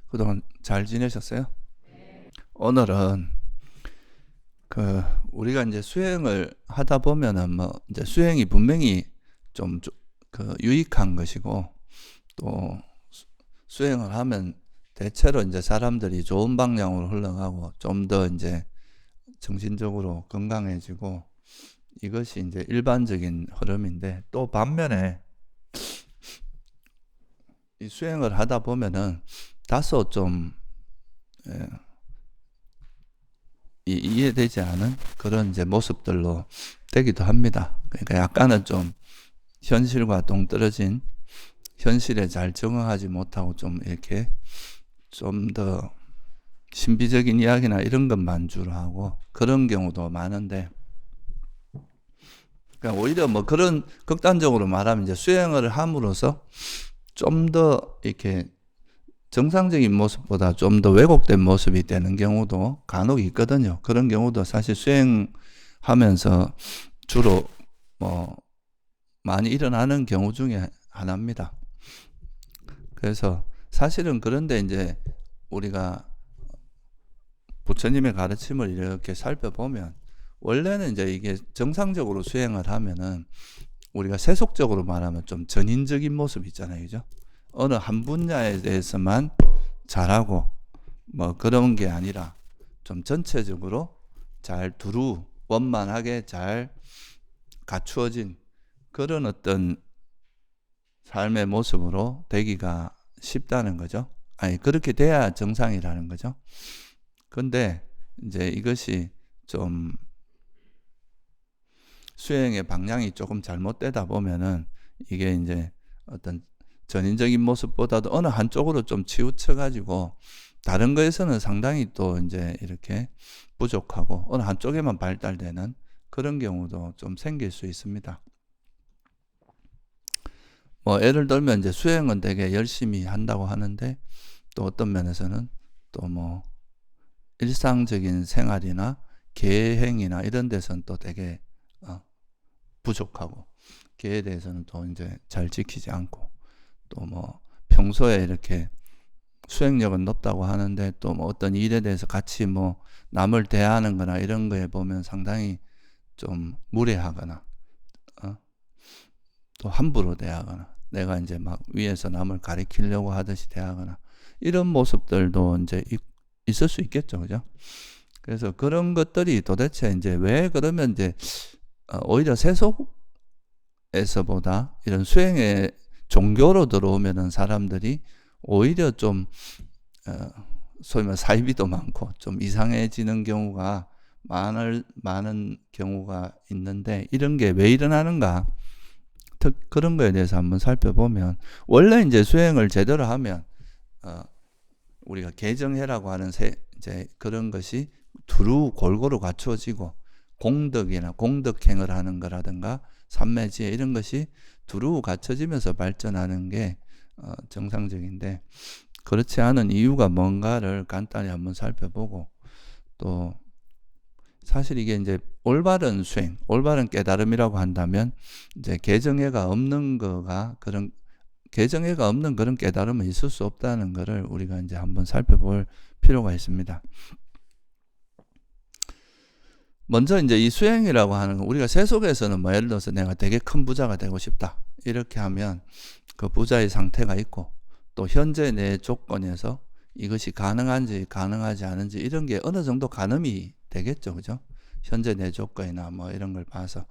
그동안 잘 지내셨어요? 오늘은 우리가 이제 수행을 하다 보면은 뭐 이제 수행이 분명히 좀 유익한 것이고, 또 수행을 하면 대체로 이제 사람들이 좋은 방향으로 흘러가고 좀 더 이제 정신적으로 건강해지고, 이것이 이제 일반적인 흐름인데, 또 반면에 이 수행을 하다 보면은 다소 좀 이해되지 않은 그런 이제 모습들로 되기도 합니다. 그러니까 약간은 좀 현실과 동떨어진, 현실에 잘 적응하지 못하고 좀 이렇게 좀 더 신비적인 이야기나 이런 것만 주로 하고 그런 경우도 많은데, 그러니까 오히려 뭐 그런 극단적으로 말하면 이제 수행을 함으로써 좀 더 이렇게 정상적인 모습보다 좀 더 왜곡된 모습이 되는 경우도 간혹 있거든요. 그런 경우도 사실 수행하면서 주로 뭐 많이 일어나는 경우 중에 하나입니다. 그래서 사실은 그런데 이제 우리가 부처님의 가르침을 이렇게 살펴보면, 원래는 이제 이게 정상적으로 수행을 하면은 우리가 세속적으로 말하면 좀 전인적인 모습 있잖아요. 그죠? 어느 한 분야에 대해서만 잘하고 뭐 그런 게 아니라 좀 전체적으로 잘 두루 원만하게 잘 갖추어진 그런 어떤 삶의 모습으로 되기가 쉽다는 거죠. 아니, 그렇게 돼야 정상이라는 거죠. 근데 이제 이것이 좀 수행의 방향이 조금 잘못되다 보면은 이게 이제 어떤 전인적인 모습보다도 어느 한쪽으로 좀 치우쳐가지고 다른 거에서는 상당히 또 이제 이렇게 부족하고 어느 한쪽에만 발달되는 그런 경우도 좀 생길 수 있습니다. 뭐 예를 들면 이제 수행은 되게 열심히 한다고 하는데, 또 어떤 면에서는 또 뭐 일상적인 생활이나 계행이나 이런 데서는 또 되게 부족하고, 계에 대해서는 또 이제 잘 지키지 않고, 또 뭐 평소에 이렇게 수행력은 높다고 하는데 또 뭐 어떤 일에 대해서 같이 뭐 남을 대하는 거나 이런 거에 보면 상당히 좀 무례하거나 또 함부로 대하거나, 내가 이제 막 위에서 남을 가리키려고 하듯이 대하거나, 이런 모습들도 이제 있을 수 있겠죠. 그죠? 그래서 그런 것들이 도대체 이제 왜 그러면 이제 오히려 세속에서보다 이런 수행의 종교로 들어오면은 사람들이 오히려 좀 소위 말 사이비도 많고 좀 이상해지는 경우가 많은 경우가 있는데, 이런 게 왜 일어나는가? 그런 거에 대해서 한번 살펴보면, 원래 이제 수행을 제대로 하면 우리가 개정해라고 하는 이제 그런 것이 두루 골고루 갖추어지고, 공덕이나 공덕행을 하는 거라든가 삼매지혜 이런 것이 두루 갖춰지면서 발전하는 게 정상적인데, 그렇지 않은 이유가 뭔가를 간단히 한번 살펴보고, 또 사실 이게 이제 올바른 수행, 올바른 깨달음이라고 한다면 이제 개정해가 없는 그런 깨달음은 있을 수 없다는 것을 우리가 이제 한번 살펴볼 필요가 있습니다. 먼저 이제 이 수행이라고 하는 거, 우리가 세속에서는 뭐 예를 들어서 내가 되게 큰 부자가 되고 싶다 이렇게 하면 그 부자의 상태가 있고, 또 현재 내 조건에서 이것이 가능한지 가능하지 않은지 이런 게 어느 정도 가늠이 되겠죠. 그죠? 현재 내 조건이나 뭐 이런 걸 봐서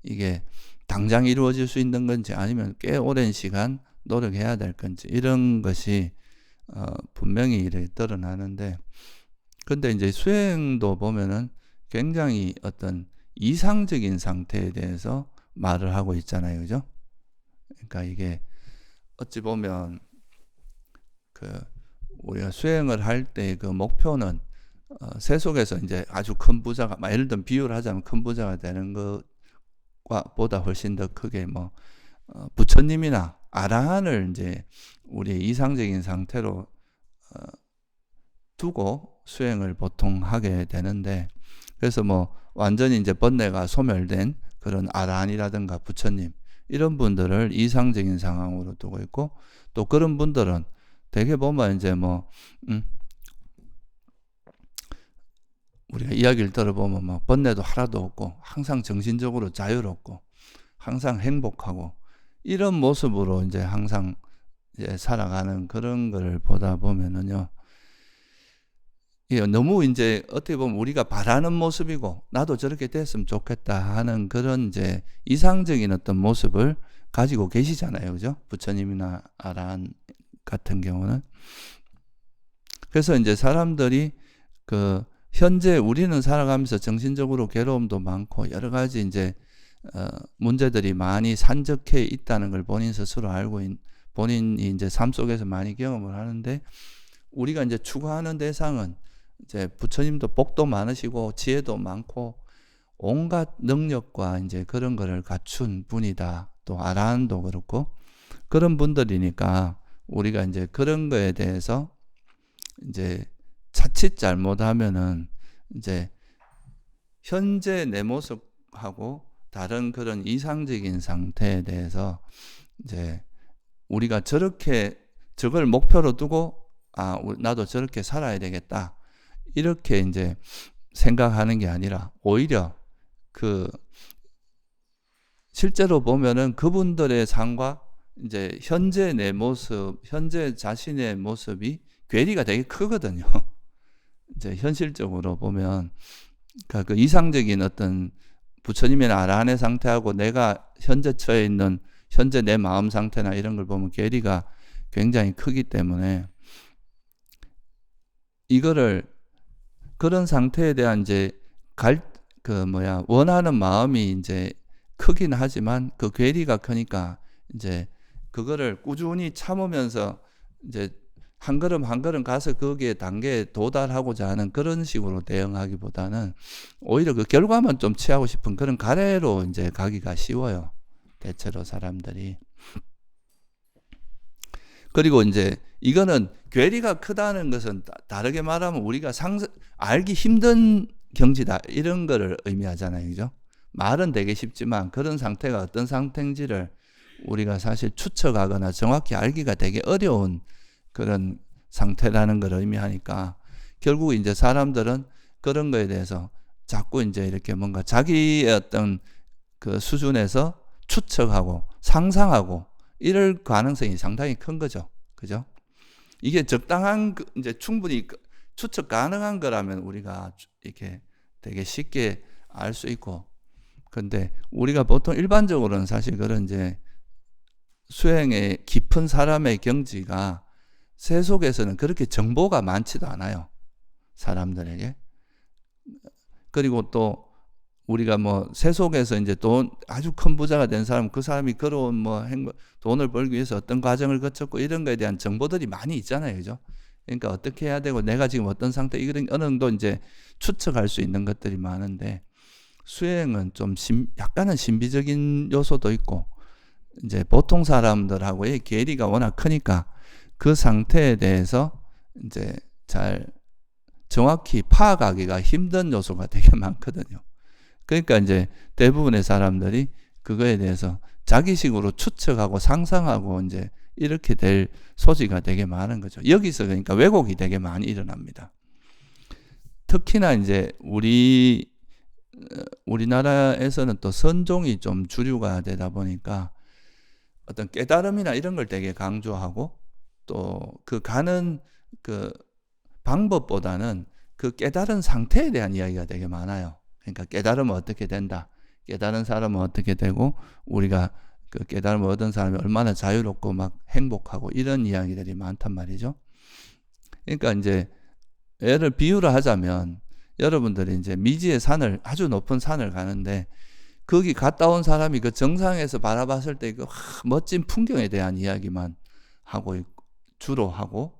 이게 당장 이루어질 수 있는 건지 아니면 꽤 오랜 시간 노력해야 될 건지, 이런 것이 분명히 이렇게 드러나는데, 근데 이제 수행도 보면은 굉장히 어떤 이상적인 상태에 대해서 말을 하고 있잖아요. 그죠? 그러니까 이게 어찌 보면 우리가 수행을 할 때 그 목표는 세속에서 이제 아주 큰 부자가, 예를 들면 비유를 하자면 큰 부자가 되는 것과 보다 훨씬 더 크게 뭐 부처님이나 아라한을 이제 우리의 이상적인 상태로 두고 수행을 보통 하게 되는데, 그래서 뭐 완전히 이제 번뇌가 소멸된 그런 아라한이라든가 부처님 이런 분들을 이상적인 상황으로 두고 있고, 또 그런 분들은 되게 보면 이제 뭐 우리가 이야기를 들어보면 뭐 번뇌도 하나도 없고 항상 정신적으로 자유롭고 항상 행복하고 이런 모습으로 이제 항상 이제 살아가는 그런 걸 보다 보면은요, 이게 너무 이제 어떻게 보면 우리가 바라는 모습이고 나도 저렇게 됐으면 좋겠다 하는 그런 이제 이상적인 어떤 모습을 가지고 계시잖아요, 그죠? 부처님이나 아라한 같은 경우는. 그래서 이제 사람들이 그 현재 우리는 살아가면서 정신적으로 괴로움도 많고 여러 가지 이제 문제들이 많이 산적해 있다는 걸 본인 스스로 알고 본인이 이제 삶 속에서 많이 경험을 하는데, 우리가 이제 추구하는 대상은 이제 부처님도 복도 많으시고 지혜도 많고 온갖 능력과 이제 그런 거를 갖춘 분이다. 또 아라한도 그렇고 그런 분들이니까 우리가 이제 그런 거에 대해서 이제 자칫 잘못하면은 이제 현재 내 모습하고 다른 그런 이상적인 상태에 대해서 이제 우리가 저걸 목표로 두고 나도 저렇게 살아야 되겠다 이렇게 이제 생각하는 게 아니라 오히려 실제로 보면은 그분들의 삶과 이제 현재 내 모습, 현재 자신의 모습이 괴리가 되게 크거든요. 이제 현실적으로 보면 그 이상적인 어떤 부처님의 아라한의 상태하고 내가 현재 처해 있는 현재 내 마음 상태나 이런 걸 보면 괴리가 굉장히 크기 때문에 이거를 그런 상태에 대한 이제 원하는 마음이 이제 크긴 하지만 그 괴리가 크니까 이제 그거를 꾸준히 참으면서 이제 한 걸음 한 걸음 가서 거기에 단계에 도달하고자 하는 그런 식으로 대응하기보다는 오히려 그 결과만 좀 취하고 싶은 그런 가래로 이제 가기가 쉬워요. 대체로 사람들이. 그리고 이제 이거는 괴리가 크다는 것은 다르게 말하면 우리가 알기 힘든 경지다 이런 거를 의미하잖아요. 그죠? 말은 되게 쉽지만 그런 상태가 어떤 상태인지를 우리가 사실 추측하거나 정확히 알기가 되게 어려운 그런 상태라는 걸 의미하니까 결국 이제 사람들은 그런 거에 대해서 자꾸 이제 이렇게 뭔가 자기의 어떤 그 수준에서 추측하고 상상하고 이럴 가능성이 상당히 큰 거죠. 그죠? 이게 적당한 이제 충분히 추측 가능한 거라면 우리가 이렇게 되게 쉽게 알 수 있고, 근데 우리가 보통 일반적으로는 사실 그런 이제 수행에 깊은 사람의 경지가 세속에서는 그렇게 정보가 많지도 않아요. 사람들에게. 그리고 또 우리가 뭐 세속에서 이제 아주 큰 부자가 된 사람, 그 사람이 걸어온 돈을 벌기 위해서 어떤 과정을 거쳤고 이런 거에 대한 정보들이 많이 있잖아요. 그죠? 그러니까 어떻게 해야 되고 내가 지금 어떤 상태, 이런 어느 정도 이제 추측할 수 있는 것들이 많은데, 수행은 좀 약간은 신비적인 요소도 있고 이제 보통 사람들하고의 괴리가 워낙 크니까 그 상태에 대해서 이제 잘 정확히 파악하기가 힘든 요소가 되게 많거든요. 그러니까 이제 대부분의 사람들이 그거에 대해서 자기식으로 추측하고 상상하고 이제 이렇게 될 소지가 되게 많은 거죠. 여기서 그러니까 왜곡이 되게 많이 일어납니다. 특히나 이제 우리나라에서는 또 선종이 좀 주류가 되다 보니까 어떤 깨달음이나 이런 걸 되게 강조하고 또 그 가는 그 방법보다는 그 깨달은 상태에 대한 이야기가 되게 많아요. 그러니까 깨달으면 어떻게 된다. 깨달은 사람은 어떻게 되고 우리가 그 깨달음을 얻은 사람이 얼마나 자유롭고 막 행복하고 이런 이야기들이 많단 말이죠. 그러니까 이제 비유를 하자면 여러분들이 이제 미지의 산을, 아주 높은 산을 가는데 거기 갔다 온 사람이 그 정상에서 바라봤을 때 그 멋진 풍경에 대한 이야기만 주로 하고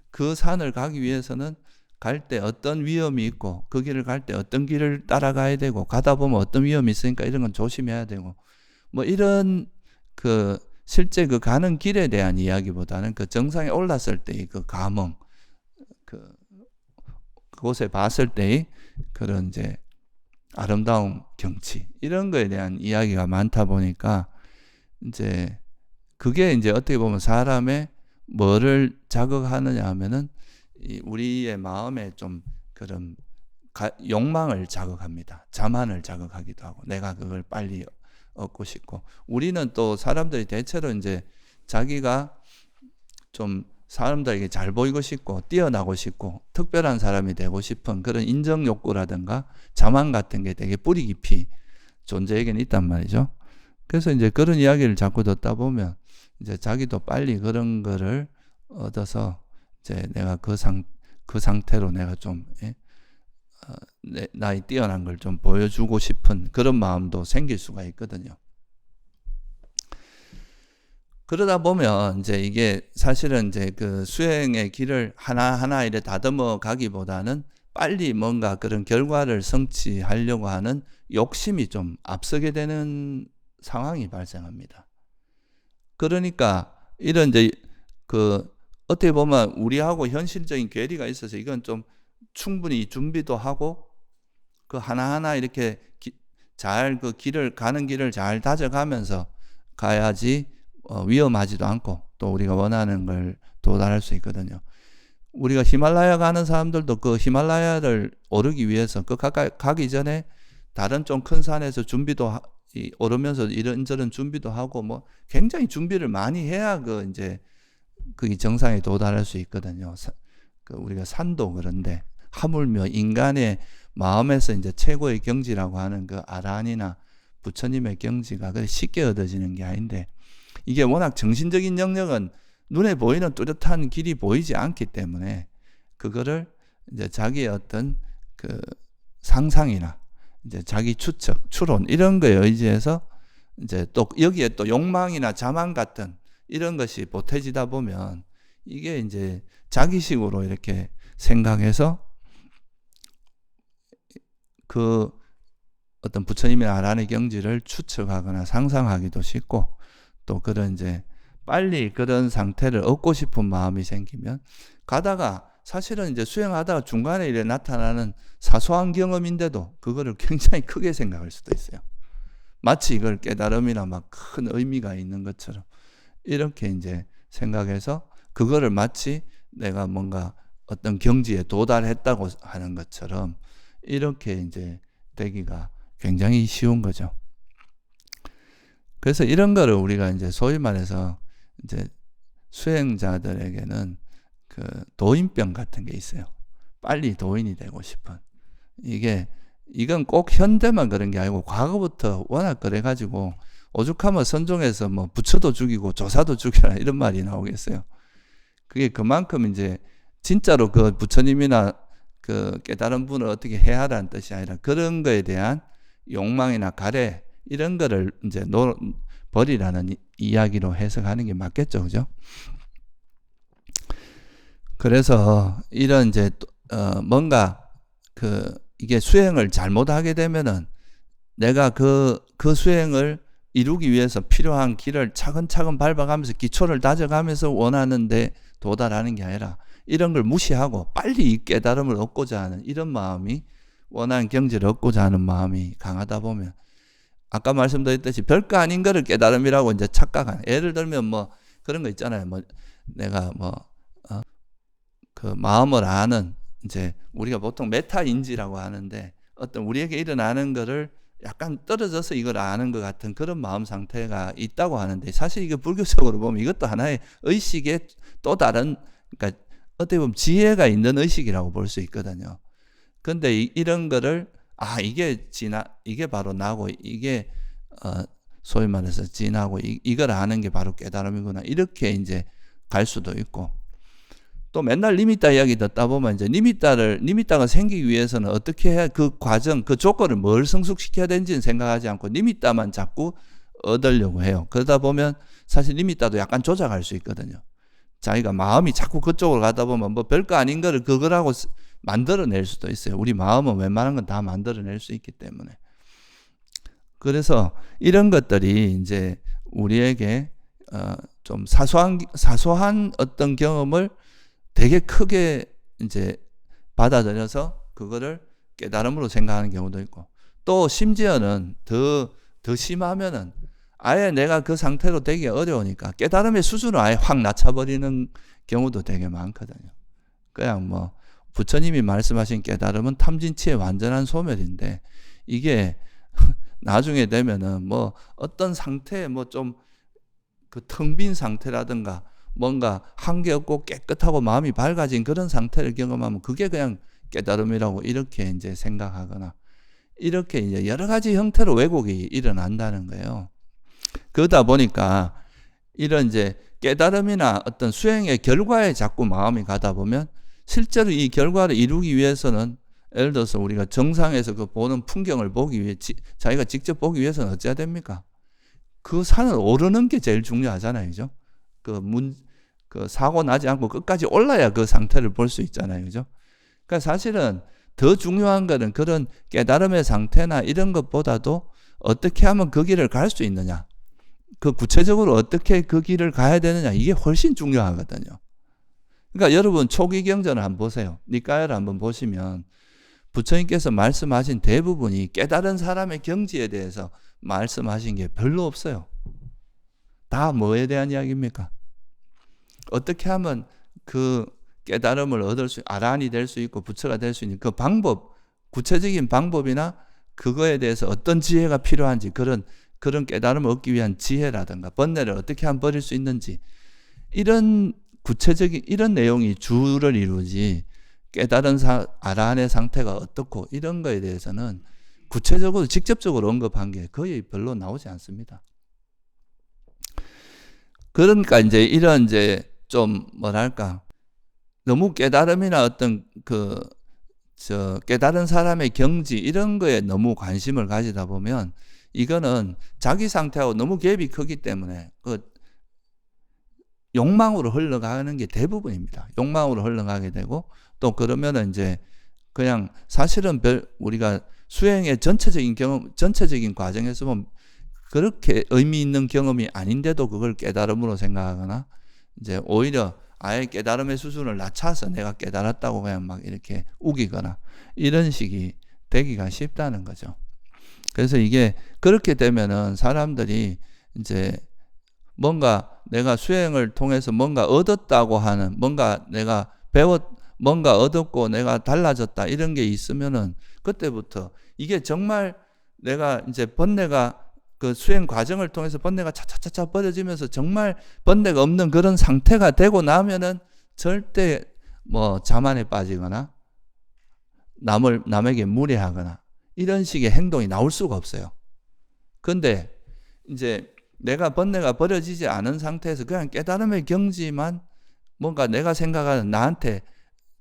그 산을 가기 위해서는 갈 때 어떤 위험이 있고 그 길을 갈 때 어떤 길을 따라가야 되고 가다 보면 어떤 위험이 있으니까 이런 건 조심해야 되고 뭐 이런 실제 그 가는 길에 대한 이야기보다는 그 정상에 올랐을 때의 그 감흥, 그곳에 봤을 때의 그런 이제 아름다운 경치, 이런 거에 대한 이야기가 많다 보니까 이제 그게 이제 어떻게 보면 사람의 뭐를 자극하느냐 하면은 우리의 마음에 좀 그런 욕망을 자극합니다. 자만을 자극하기도 하고 내가 그걸 빨리 얻고 싶고, 우리는 또 사람들이 대체로 이제 자기가 좀 사람들에게 잘 보이고 싶고 뛰어나고 싶고 특별한 사람이 되고 싶은 그런 인정 욕구라든가 자만 같은 게 되게 뿌리 깊이 존재에게는 있단 말이죠. 그래서 이제 그런 이야기를 자꾸 듣다 보면 이제 자기도 빨리 그런 거를 얻어서 이제 내가 그 상태로 내가 좀 나의 뛰어난 걸 좀 보여주고 싶은 그런 마음도 생길 수가 있거든요. 그러다 보면 이제 이게 사실은 이제 그 수행의 길을 하나하나 이렇게 다듬어 가기보다는 빨리 뭔가 그런 결과를 성취하려고 하는 욕심이 좀 앞서게 되는 상황이 발생합니다. 그러니까 이런 이제 그 어떻게 보면 우리하고 현실적인 괴리가 있어서 이건 좀 충분히 준비도 하고 그 하나하나 이렇게 잘 그 길을 가는 길을 잘 다져가면서 가야지 위험하지도 않고 또 우리가 원하는 걸 도달할 수 있거든요. 우리가 히말라야 가는 사람들도 그 히말라야를 오르기 위해서 그 가기 전에 다른 좀 큰 산에서 준비도 오르면서 이런저런 준비도 하고 뭐 굉장히 준비를 많이 해야 그 이제 그 정상에 도달할 수 있거든요. 그 우리가 산도 그런데 하물며 인간의 마음에서 이제 최고의 경지라고 하는 그 아라한이나 부처님의 경지가 쉽게 얻어지는 게 아닌데, 이게 워낙 정신적인 영역은 눈에 보이는 뚜렷한 길이 보이지 않기 때문에 그거를 이제 자기의 어떤 그 상상이나 이제 자기 추측, 추론 이런 거에 의지해서 이제 또 여기에 또 욕망이나 자만 같은 이런 것이 보태지다 보면 이게 이제 자기식으로 이렇게 생각해서 그 어떤 부처님의 아라한의 경지를 추측하거나 상상하기도 쉽고, 또 그런 이제 빨리 그런 상태를 얻고 싶은 마음이 생기면 가다가 사실은 이제 수행하다가 중간에 이래 나타나는 사소한 경험인데도 그거를 굉장히 크게 생각할 수도 있어요. 마치 이걸 깨달음이나 막 큰 의미가 있는 것처럼 이렇게 이제 생각해서 그거를 마치 내가 뭔가 어떤 경지에 도달했다고 하는 것처럼 이렇게 이제 되기가 굉장히 쉬운 거죠. 그래서 이런 거를 우리가 이제 소위 말해서 이제 수행자들에게는 그 도인병 같은 게 있어요. 빨리 도인이 되고 싶은. 이건 꼭 현대만 그런 게 아니고 과거부터 워낙 그래가지고 오죽하면 선종에서 뭐 부처도 죽이고 조사도 죽여라 이런 말이 나오겠어요. 그게 그만큼 이제 진짜로 그 부처님이나 그 깨달은 분을 어떻게 해야라는 뜻이 아니라 그런 거에 대한 욕망이나 가래 이런 거를 이제 버리라는 이야기로 해석하는 게 맞겠죠, 그죠? 그래서 이런 이제 뭔가 이게 수행을 잘못하게 되면은 내가 그 수행을 이루기 위해서 필요한 길을 차근차근 밟아가면서 기초를 다져가면서 원하는데 도달하는 게 아니라 이런 걸 무시하고 빨리 이 깨달음을 얻고자 하는 이런 마음이, 원하는 경지를 얻고자 하는 마음이 강하다 보면 아까 말씀드렸듯이 별거 아닌 거를 깨달음이라고 이제 착각하는. 예를 들면 뭐 그런 거 있잖아요. 뭐 내가 그 마음을 아는, 이제 우리가 보통 메타인지라고 하는데 어떤 우리에게 일어나는 거를 약간 떨어져서 이걸 아는 것 같은 그런 마음 상태가 있다고 하는데, 사실 이게 불교적으로 보면 이것도 하나의 의식의 또 다른, 그러니까 어떻게 보면 지혜가 있는 의식이라고 볼 수 있거든요. 근데 이런 거를 이게 바로 나고 이게 소위 말해서 진하고 이걸 아는 게 바로 깨달음이구나 이렇게 이제 갈 수도 있고, 또 맨날 니미따 이야기 듣다 보면 이제 니미따가 생기기 위해서는 어떻게 해야 그 과정, 그 조건을 뭘 성숙시켜야 되는지는 생각하지 않고 니미따만 자꾸 얻으려고 해요. 그러다 보면 사실 니미따도 약간 조작할 수 있거든요. 자기가 마음이 자꾸 그쪽으로 가다 보면 뭐 별거 아닌 거를 그거라고 만들어낼 수도 있어요. 우리 마음은 웬만한 건 다 만들어낼 수 있기 때문에. 그래서 이런 것들이 이제 우리에게 좀 사소한 어떤 경험을 되게 크게 이제 받아들여서 그거를 깨달음으로 생각하는 경우도 있고, 또 심지어는 더 심하면은 아예 내가 그 상태로 되기 어려우니까 깨달음의 수준을 아예 확 낮춰버리는 경우도 되게 많거든요. 그냥 뭐 부처님이 말씀하신 깨달음은 탐진치의 완전한 소멸인데 이게 나중에 되면은 뭐 어떤 상태에 뭐 좀 그 텅 빈 상태라든가 뭔가 한계 없고 깨끗하고 마음이 밝아진 그런 상태를 경험하면 그게 그냥 깨달음이라고 이렇게 이제 생각하거나 이렇게 이제 여러 가지 형태로 왜곡이 일어난다는 거예요. 그러다 보니까 이런 이제 깨달음이나 어떤 수행의 결과에 자꾸 마음이 가다 보면 실제로 이 결과를 이루기 위해서는 예를 들어서 우리가 정상에서 그 보는 풍경을 보기 위해 자기가 직접 보기 위해서는 어찌해야 됩니까? 그 산을 오르는 게 제일 중요하잖아요. 그죠? 그 사고 나지 않고 끝까지 올라야 그 상태를 볼 수 있잖아요. 그죠? 그러니까 사실은 더 중요한 거는 그런 깨달음의 상태나 이런 것보다도 어떻게 하면 그 길을 갈 수 있느냐. 그 구체적으로 어떻게 그 길을 가야 되느냐. 이게 훨씬 중요하거든요. 그러니까 여러분 초기 경전을 한번 보세요. 니까야를 한번 보시면 부처님께서 말씀하신 대부분이 깨달은 사람의 경지에 대해서 말씀하신 게 별로 없어요. 다 뭐에 대한 이야기입니까? 어떻게 하면 그 깨달음을 얻을 수, 아란이 될 수 있고 부처가 될 수 있는 그 방법, 구체적인 방법이나 그거에 대해서 어떤 지혜가 필요한지 그런 깨달음을 얻기 위한 지혜라든가 번뇌를 어떻게 하면 버릴 수 있는지 이런 구체적인 이런 내용이 주를 이루지 깨달은 아란의 상태가 어떻고 이런 거에 대해서는 구체적으로 직접적으로 언급한 게 거의 별로 나오지 않습니다. 그러니까 이제 이런 이제 좀 뭐랄까 너무 깨달음이나 어떤 깨달은 사람의 경지 이런 거에 너무 관심을 가지다 보면 이거는 자기 상태하고 너무 갭이 크기 때문에 욕망으로 흘러가는 게 대부분입니다. 욕망으로 흘러가게 되고 또 그러면은 이제 그냥 사실은 우리가 수행의 전체적인 경험, 전체적인 과정에서 보면 그렇게 의미 있는 경험이 아닌데도 그걸 깨달음으로 생각하거나 이제 오히려 아예 깨달음의 수준을 낮춰서 내가 깨달았다고 그냥 막 이렇게 우기거나 이런 식이 되기가 쉽다는 거죠. 그래서 이게 그렇게 되면은 사람들이 이제 뭔가 내가 수행을 통해서 뭔가 얻었다고 하는 뭔가 내가 뭔가 얻었고 내가 달라졌다 이런 게 있으면은 그때부터 이게 정말 내가 이제 번뇌가 그 수행 과정을 통해서 번뇌가 차차차차 버려지면서 정말 번뇌가 없는 그런 상태가 되고 나면은 절대 뭐 자만에 빠지거나 남에게 무례하거나 이런 식의 행동이 나올 수가 없어요. 근데 이제 내가 번뇌가 버려지지 않은 상태에서 그냥 깨달음의 경지만 뭔가 내가 생각하는 나한테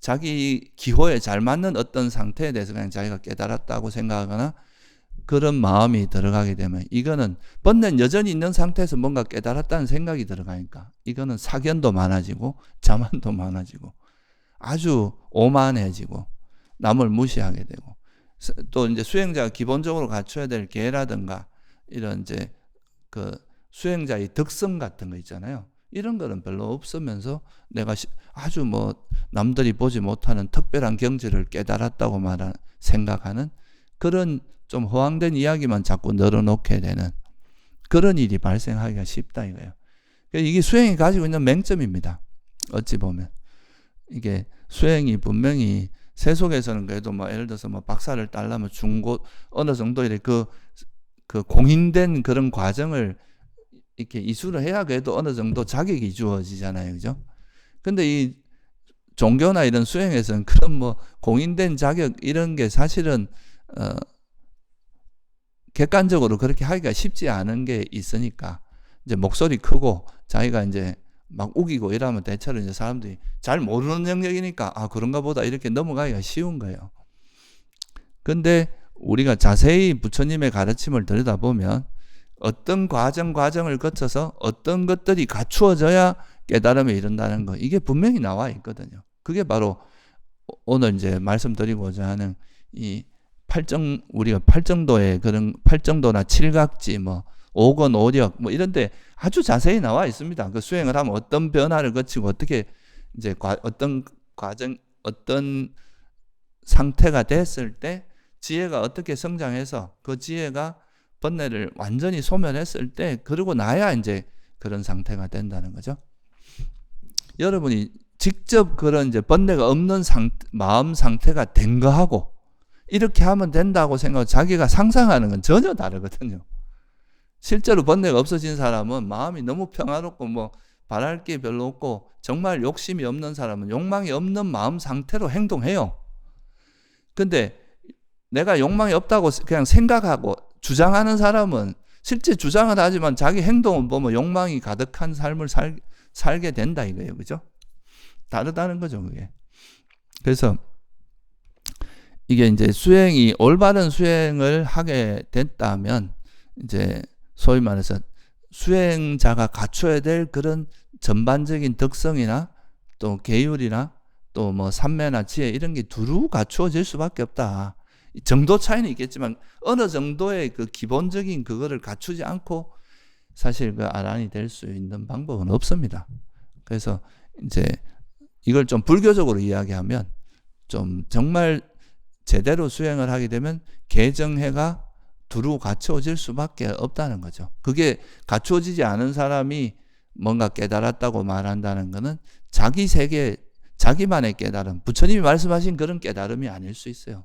자기 기호에 잘 맞는 어떤 상태에 대해서 그냥 자기가 깨달았다고 생각하거나 그런 마음이 들어가게 되면 이거는 번뇌는 여전히 있는 상태에서 뭔가 깨달았다는 생각이 들어가니까 이거는 사견도 많아지고 자만도 많아지고 아주 오만해지고 남을 무시하게 되고 또 이제 수행자가 기본적으로 갖춰야 될 계라든가 이런 이제 그 수행자의 덕성 같은 거 있잖아요. 이런 거는 별로 없으면서 내가 아주 뭐 남들이 보지 못하는 특별한 경지를 깨달았다고 생각하는 그런 좀 허황된 이야기만 자꾸 늘어놓게 되는 그런 일이 발생하기가 쉽다 이거예요. 이게 수행이 가지고 있는 맹점입니다. 어찌 보면 이게 수행이 분명히 세속에서는 그래도 뭐 예를 들어서 뭐 박사를 따려면 어느 정도 이렇게 그 공인된 그런 과정을 이렇게 이수를 해야 그래도 어느 정도 자격이 주어지잖아요. 그죠? 근데 이 종교나 이런 수행에서는 그런 뭐 공인된 자격 이런 게 사실은 객관적으로 그렇게 하기가 쉽지 않은 게 있으니까 이제 목소리 크고 자기가 이제 막 우기고 이러면 대체로 이제 사람들이 잘 모르는 영역이니까 아 그런가 보다 이렇게 넘어가기가 쉬운 거예요. 근데 우리가 자세히 부처님의 가르침을 들여다보면 어떤 과정을 거쳐서 어떤 것들이 갖추어져야 깨달음에 이른다는 거 이게 분명히 나와 있거든요. 그게 바로 오늘 이제 말씀드리고자 하는 이 우리가 팔정도의 그런 팔정도나 칠각지 뭐 오건 오력 뭐 이런데 아주 자세히 나와 있습니다. 그 수행을 하면 어떤 변화를 거치고 어떻게 이제 어떤 과정 어떤 상태가 됐을 때 지혜가 어떻게 성장해서 그 지혜가 번뇌를 완전히 소멸했을 때 그러고 나야 이제 그런 상태가 된다는 거죠. 여러분이 직접 그런 이제 번뇌가 없는 마음 상태가 된 거하고 이렇게 하면 된다고 생각하고 자기가 상상하는 건 전혀 다르거든요. 실제로 번뇌가 없어진 사람은 마음이 너무 평화롭고 뭐 바랄 게 별로 없고 정말 욕심이 없는 사람은 욕망이 없는 마음 상태로 행동해요. 근데 내가 욕망이 없다고 그냥 생각하고 주장하는 사람은 실제 주장을 하지만 자기 행동은 보면 욕망이 가득한 삶을 살게 된다 이거예요. 그죠? 다르다는 거죠, 그게. 그래서 이게 이제 올바른 수행을 하게 됐다면 이제 소위 말해서 수행자가 갖춰야 될 그런 전반적인 덕성이나 또 계율이나 또 뭐 삼매나 지혜 이런 게 두루 갖추어질 수밖에 없다. 정도 차이는 있겠지만 어느 정도의 그 기본적인 그거를 갖추지 않고 사실 그 아란이 될 수 있는 방법은 없습니다. 그래서 이제 이걸 좀 불교적으로 이야기하면 좀 정말 제대로 수행을 하게 되면 개정해가 두루 갖추어질 수밖에 없다는 거죠. 그게 갖추어지지 않은 사람이 뭔가 깨달았다고 말한다는 것은 자기 세계, 자기만의 깨달음, 부처님이 말씀하신 그런 깨달음이 아닐 수 있어요.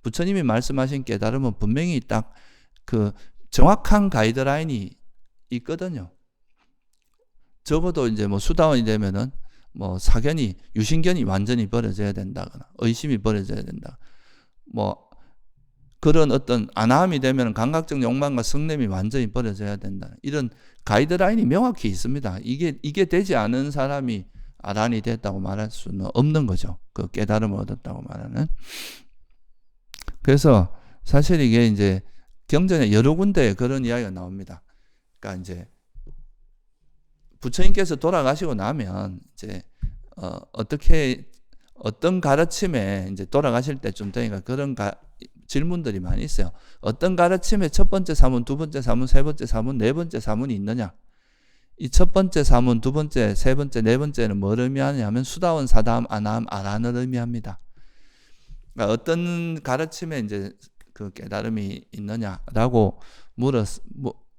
부처님이 말씀하신 깨달음은 분명히 딱 그 정확한 가이드라인이 있거든요. 적어도 이제 뭐 수다원이 되면은 뭐 사견이, 유신견이 완전히 버려져야 된다거나 의심이 버려져야 된다. 뭐 그런 어떤 아나함이 되면 감각적 욕망과 성냄이 완전히 버려져야 된다. 이런 가이드라인이 명확히 있습니다. 이게 되지 않은 사람이 아란이 됐다고 말할 수는 없는 거죠. 그 깨달음을 얻었다고 말하는. 그래서 사실 이게 이제 경전에 여러 군데 그런 이야기가 나옵니다. 그러니까 이제 부처님께서 돌아가시고 나면 이제 어떤 가르침에 이제 돌아가실 때쯤 되니까 그런 질문들이 많이 있어요. 어떤 가르침에 첫 번째 사문, 두 번째 사문, 세 번째 사문, 네 번째 사문이 있느냐? 이 첫 번째 사문, 두 번째, 세 번째, 네 번째는 뭘 의미하냐면 수다원, 사다함, 아나함, 아란을 의미합니다. 그러니까 어떤 가르침에 이제 그 깨달음이 있느냐라고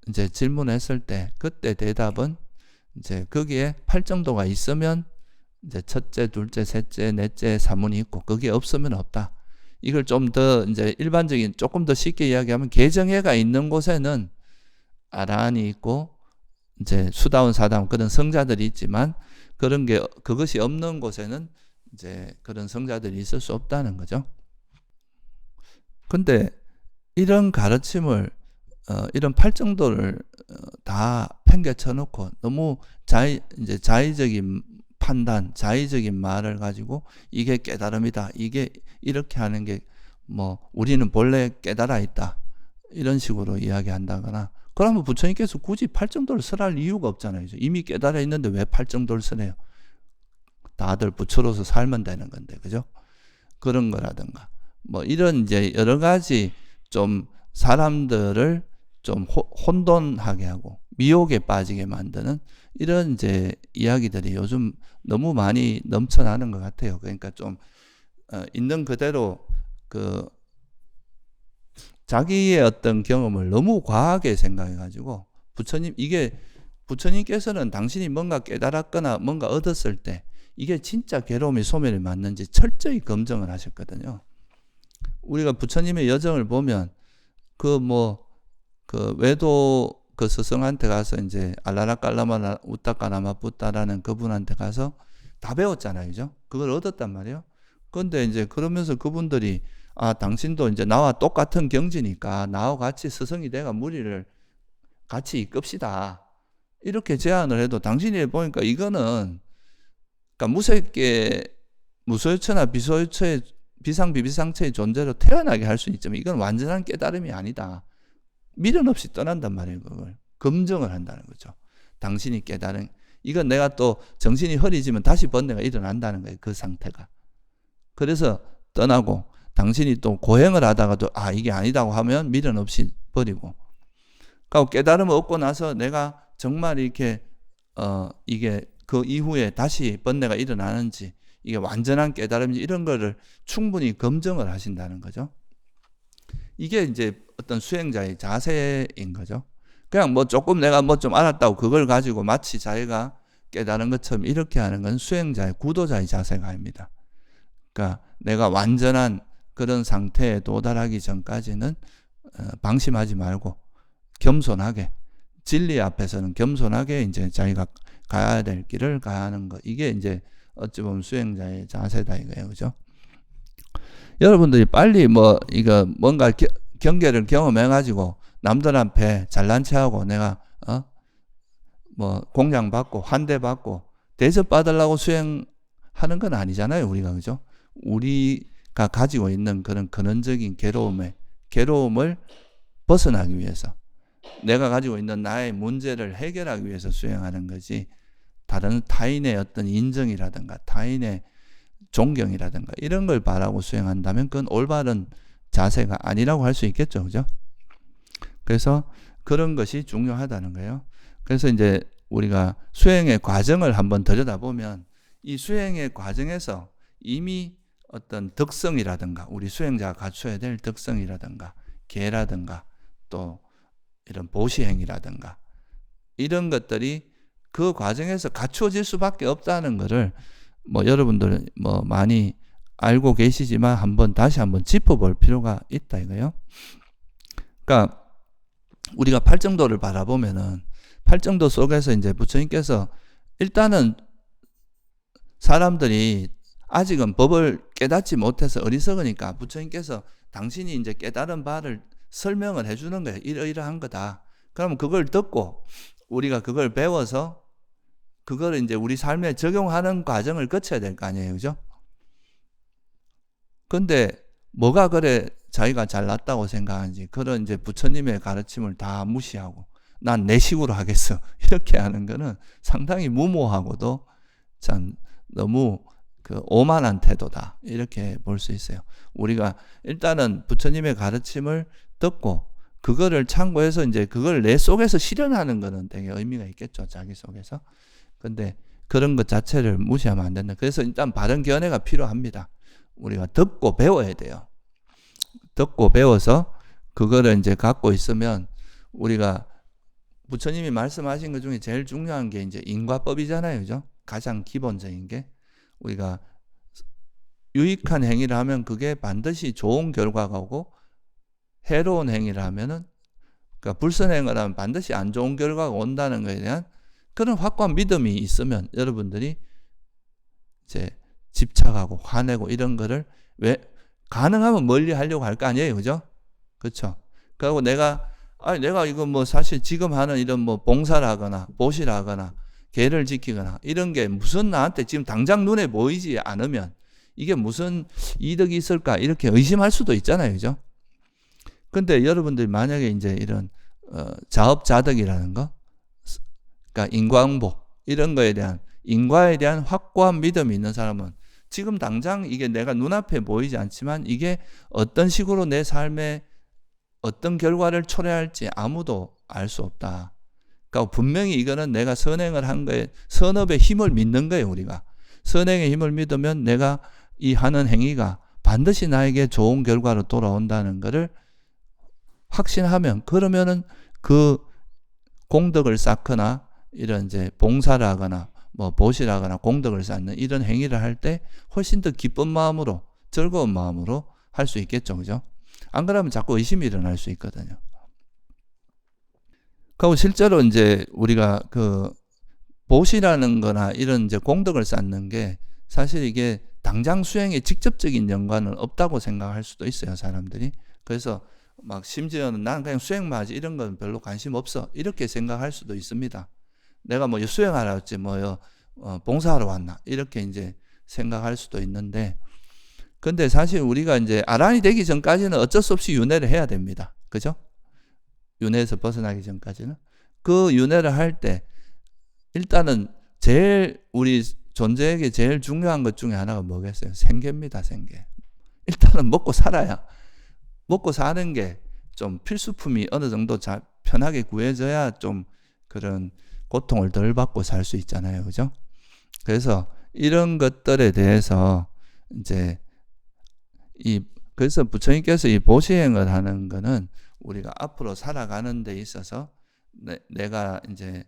이제 질문했을 때 그때 대답은 이제 거기에 팔정도가 있으면 이제 첫째, 둘째, 셋째, 넷째 사문이 있고 그게 없으면 없다. 이걸 좀 더 이제 일반적인 조금 더 쉽게 이야기하면 개정해가 있는 곳에는 아란이 있고 이제 수다원, 사다원 그런 성자들이 있지만 그것이 없는 곳에는 이제 그런 성자들이 있을 수 없다는 거죠. 근데 이런 가르침을 이런 팔정도를 다 팽개쳐 놓고 너무 이제 자의적인 판단, 자의적인 말을 가지고 이게 깨달음이다. 이게 이렇게 하는 게 뭐 우리는 본래 깨달아 있다. 이런 식으로 이야기한다거나 그러면 부처님께서 굳이 팔정도를 설할 이유가 없잖아요. 이미 깨달아 있는데 왜 팔정도를 쓰래요? 다들 부처로서 살면 되는 건데, 그죠? 그런 거라든가 뭐 이런 이제 여러 가지 좀 사람들을 좀 혼돈하게 하고 미혹에 빠지게 만드는 이런 이제 이야기들이 요즘 너무 많이 넘쳐나는 것 같아요. 그러니까 좀 있는 그대로 그 자기의 어떤 경험을 너무 과하게 생각해가지고 부처님께서는 당신이 뭔가 깨달았거나 뭔가 얻었을 때 이게 진짜 괴로움이 소멸이 맞는지 철저히 검증을 하셨거든요. 우리가 부처님의 여정을 보면 그 외도 그 스승한테 가서 이제 알라라 깔라마 우따까나마 뿌따라는 그분한테 가서 다 배웠잖아요. 그죠? 그걸 얻었단 말이에요. 그런데 이제 그러면서 그분들이 당신도 이제 나와 똑같은 경지니까 나와 같이 스승이 돼가 무리를 같이 이끕시다. 이렇게 제안을 해도 당신이 보니까 이거는 그러니까 무소유처나 비소유처의 비상비비상처의 존재로 태어나게 할 수 있지만 이건 완전한 깨달음이 아니다. 미련 없이 떠난단 말이에요. 그걸 검증을 한다는 거죠. 당신이 깨달은 이건 내가 또 정신이 흐리지면 다시 번뇌가 일어난다는 거예요. 그 상태가. 그래서 떠나고 당신이 또 고행을 하다가도 이게 아니다고 하면 미련 없이 버리고 그리고 깨달음을 얻고 나서 내가 정말 이렇게 이게 그 이후에 다시 번뇌가 일어나는지 이게 완전한 깨달음인지 이런 거를 충분히 검증을 하신다는 거죠. 이게 이제 어떤 수행자의 자세인 거죠. 그냥 뭐 조금 내가 뭐 좀 알았다고 그걸 가지고 마치 자기가 깨달은 것처럼 이렇게 하는 건 수행자의 구도자의 자세가 아닙니다. 그러니까 내가 완전한 그런 상태에 도달하기 전까지는 방심하지 말고 겸손하게, 진리 앞에서는 겸손하게 이제 자기가 가야 될 길을 가는 거. 이게 이제 어찌 보면 수행자의 자세다 이거예요. 그죠? 여러분들이 빨리 뭐 이거 뭔가 경계를 경험해가지고 남들 앞에 잘난 체하고 내가 뭐 공양 받고 환대 받고 대접 받으려고 수행하는 건 아니잖아요. 우리가. 그죠? 우리가 가지고 있는 그런 근원적인 괴로움을 벗어나기 위해서, 내가 가지고 있는 나의 문제를 해결하기 위해서 수행하는 거지, 다른 타인의 어떤 인정이라든가 타인의 존경이라든가 이런 걸 바라고 수행한다면 그건 올바른 자세가 아니라고 할 수 있겠죠. 그죠? 그래서 그런 것이 중요하다는 거예요. 그래서 이제 우리가 수행의 과정을 한번 들여다보면 이 수행의 과정에서 이미 어떤 덕성이라든가 우리 수행자가 갖춰야 될 덕성이라든가 계라든가 또 이런 보시행이라든가 이런 것들이 그 과정에서 갖추어질 수밖에 없다는 것을 뭐 여러분들 뭐 많이 알고 계시지만 다시 한번 짚어볼 필요가 있다 이거예요. 그러니까 우리가 팔정도를 바라보면은 팔정도 속에서 이제 부처님께서 일단은 사람들이 아직은 법을 깨닫지 못해서 어리석으니까 부처님께서 당신이 이제 깨달은 바를 설명을 해주는 거예요. 이러이러한 거다. 그러면 그걸 듣고 우리가 그걸 배워서 그걸 이제 우리 삶에 적용하는 과정을 거쳐야 될 거 아니에요. 그죠? 근데 뭐가 그래 자기가 잘났다고 생각하는지 그런 이제 부처님의 가르침을 다 무시하고 난 내 식으로 하겠어. 이렇게 하는 거는 상당히 무모하고도 참 너무 그 오만한 태도다. 이렇게 볼 수 있어요. 우리가 일단은 부처님의 가르침을 듣고 그거를 참고해서 이제 그걸 내 속에서 실현하는 거는 되게 의미가 있겠죠. 자기 속에서. 근데 그런 것 자체를 무시하면 안 된다. 그래서 일단 바른 견해가 필요합니다. 우리가 듣고 배워야 돼요. 듣고 배워서 그거를 이제 갖고 있으면 우리가 부처님이 말씀하신 것 중에 제일 중요한 게 이제 인과법이잖아요. 그죠? 가장 기본적인 게 우리가 유익한 행위를 하면 그게 반드시 좋은 결과가 오고 해로운 행위를 하면은 그러니까 불선행을 하면 반드시 안 좋은 결과가 온다는 것에 대한 그런 확고한 믿음이 있으면 여러분들이 이제 집착하고 화내고 이런 거를 왜 가능하면 멀리 하려고 할 거 아니에요. 그죠? 그렇죠? 그리고 내가 이거 뭐 사실 지금 하는 이런 뭐 봉사를 하거나 보시를 하거나 계를 지키거나 이런 게 무슨 나한테 지금 당장 눈에 보이지 않으면 이게 무슨 이득이 있을까 이렇게 의심할 수도 있잖아요. 그죠? 근데 여러분들이 만약에 이제 이런 자업자득이라는 거, 그러니까 인과응보 이런 거에 대한 인과에 대한 확고한 믿음이 있는 사람은 지금 당장 이게 내가 눈앞에 보이지 않지만 이게 어떤 식으로 내 삶에 어떤 결과를 초래할지 아무도 알 수 없다. 그러니까 분명히 이거는 내가 선행을 한 거에 선업의 힘을 믿는 거예요. 우리가 선행의 힘을 믿으면 내가 이 하는 행위가 반드시 나에게 좋은 결과로 돌아온다는 것을 확신하면 그러면은 그 공덕을 쌓거나 이런 이제 봉사를 하거나 뭐 보시를 하거나 공덕을 쌓는 이런 행위를 할 때 훨씬 더 기쁜 마음으로 즐거운 마음으로 할 수 있겠죠. 그죠? 안 그러면 자꾸 의심이 일어날 수 있거든요. 그리고 실제로 이제 우리가 그 보시라는 거나 이런 이제 공덕을 쌓는 게 사실 이게 당장 수행에 직접적인 연관은 없다고 생각할 수도 있어요. 사람들이. 그래서 막 심지어는 난 그냥 수행만 하지 이런 건 별로 관심 없어 이렇게 생각할 수도 있습니다. 내가 뭐 수행하러 왔지 뭐 봉사하러 왔나 이렇게 이제 생각할 수도 있는데 근데 사실 우리가 이제 아란이 되기 전까지는 어쩔 수 없이 윤회를 해야 됩니다. 그죠? 윤회에서 벗어나기 전까지는 그 윤회를 할 때 일단은 제일 우리 존재에게 제일 중요한 것 중에 하나가 뭐겠어요? 생계입니다. 생계. 일단은 먹고 살아야 먹고 사는 게 좀 필수품이 어느 정도 편하게 구해져야 좀 그런 고통을 덜 받고 살 수 있잖아요. 그죠? 그래서 이런 것들에 대해서 이제 이 그래서 부처님께서 이 보시행을 하는 거는 우리가 앞으로 살아가는 데 있어서 내가 이제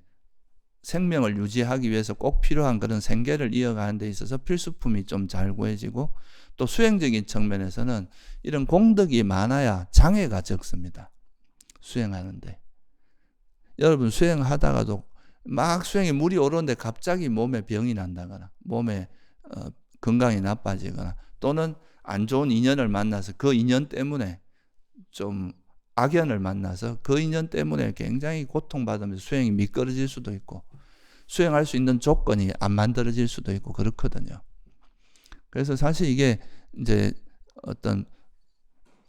생명을 유지하기 위해서 꼭 필요한 그런 생계를 이어가는 데 있어서 필수품이 좀 잘 구해지고, 또 수행적인 측면에서는 이런 공덕이 많아야 장애가 적습니다. 수행하는데. 여러분 수행하다가도 막 수행에 물이 오르는데 갑자기 몸에 병이 난다거나 몸에 건강이 나빠지거나 또는 안 좋은 인연을 만나서 그 인연 때문에 좀 악연을 만나서 그 인연 때문에 굉장히 고통받으면서 수행이 미끄러질 수도 있고 수행할 수 있는 조건이 안 만들어질 수도 있고 그렇거든요. 그래서 사실 이게 이제 어떤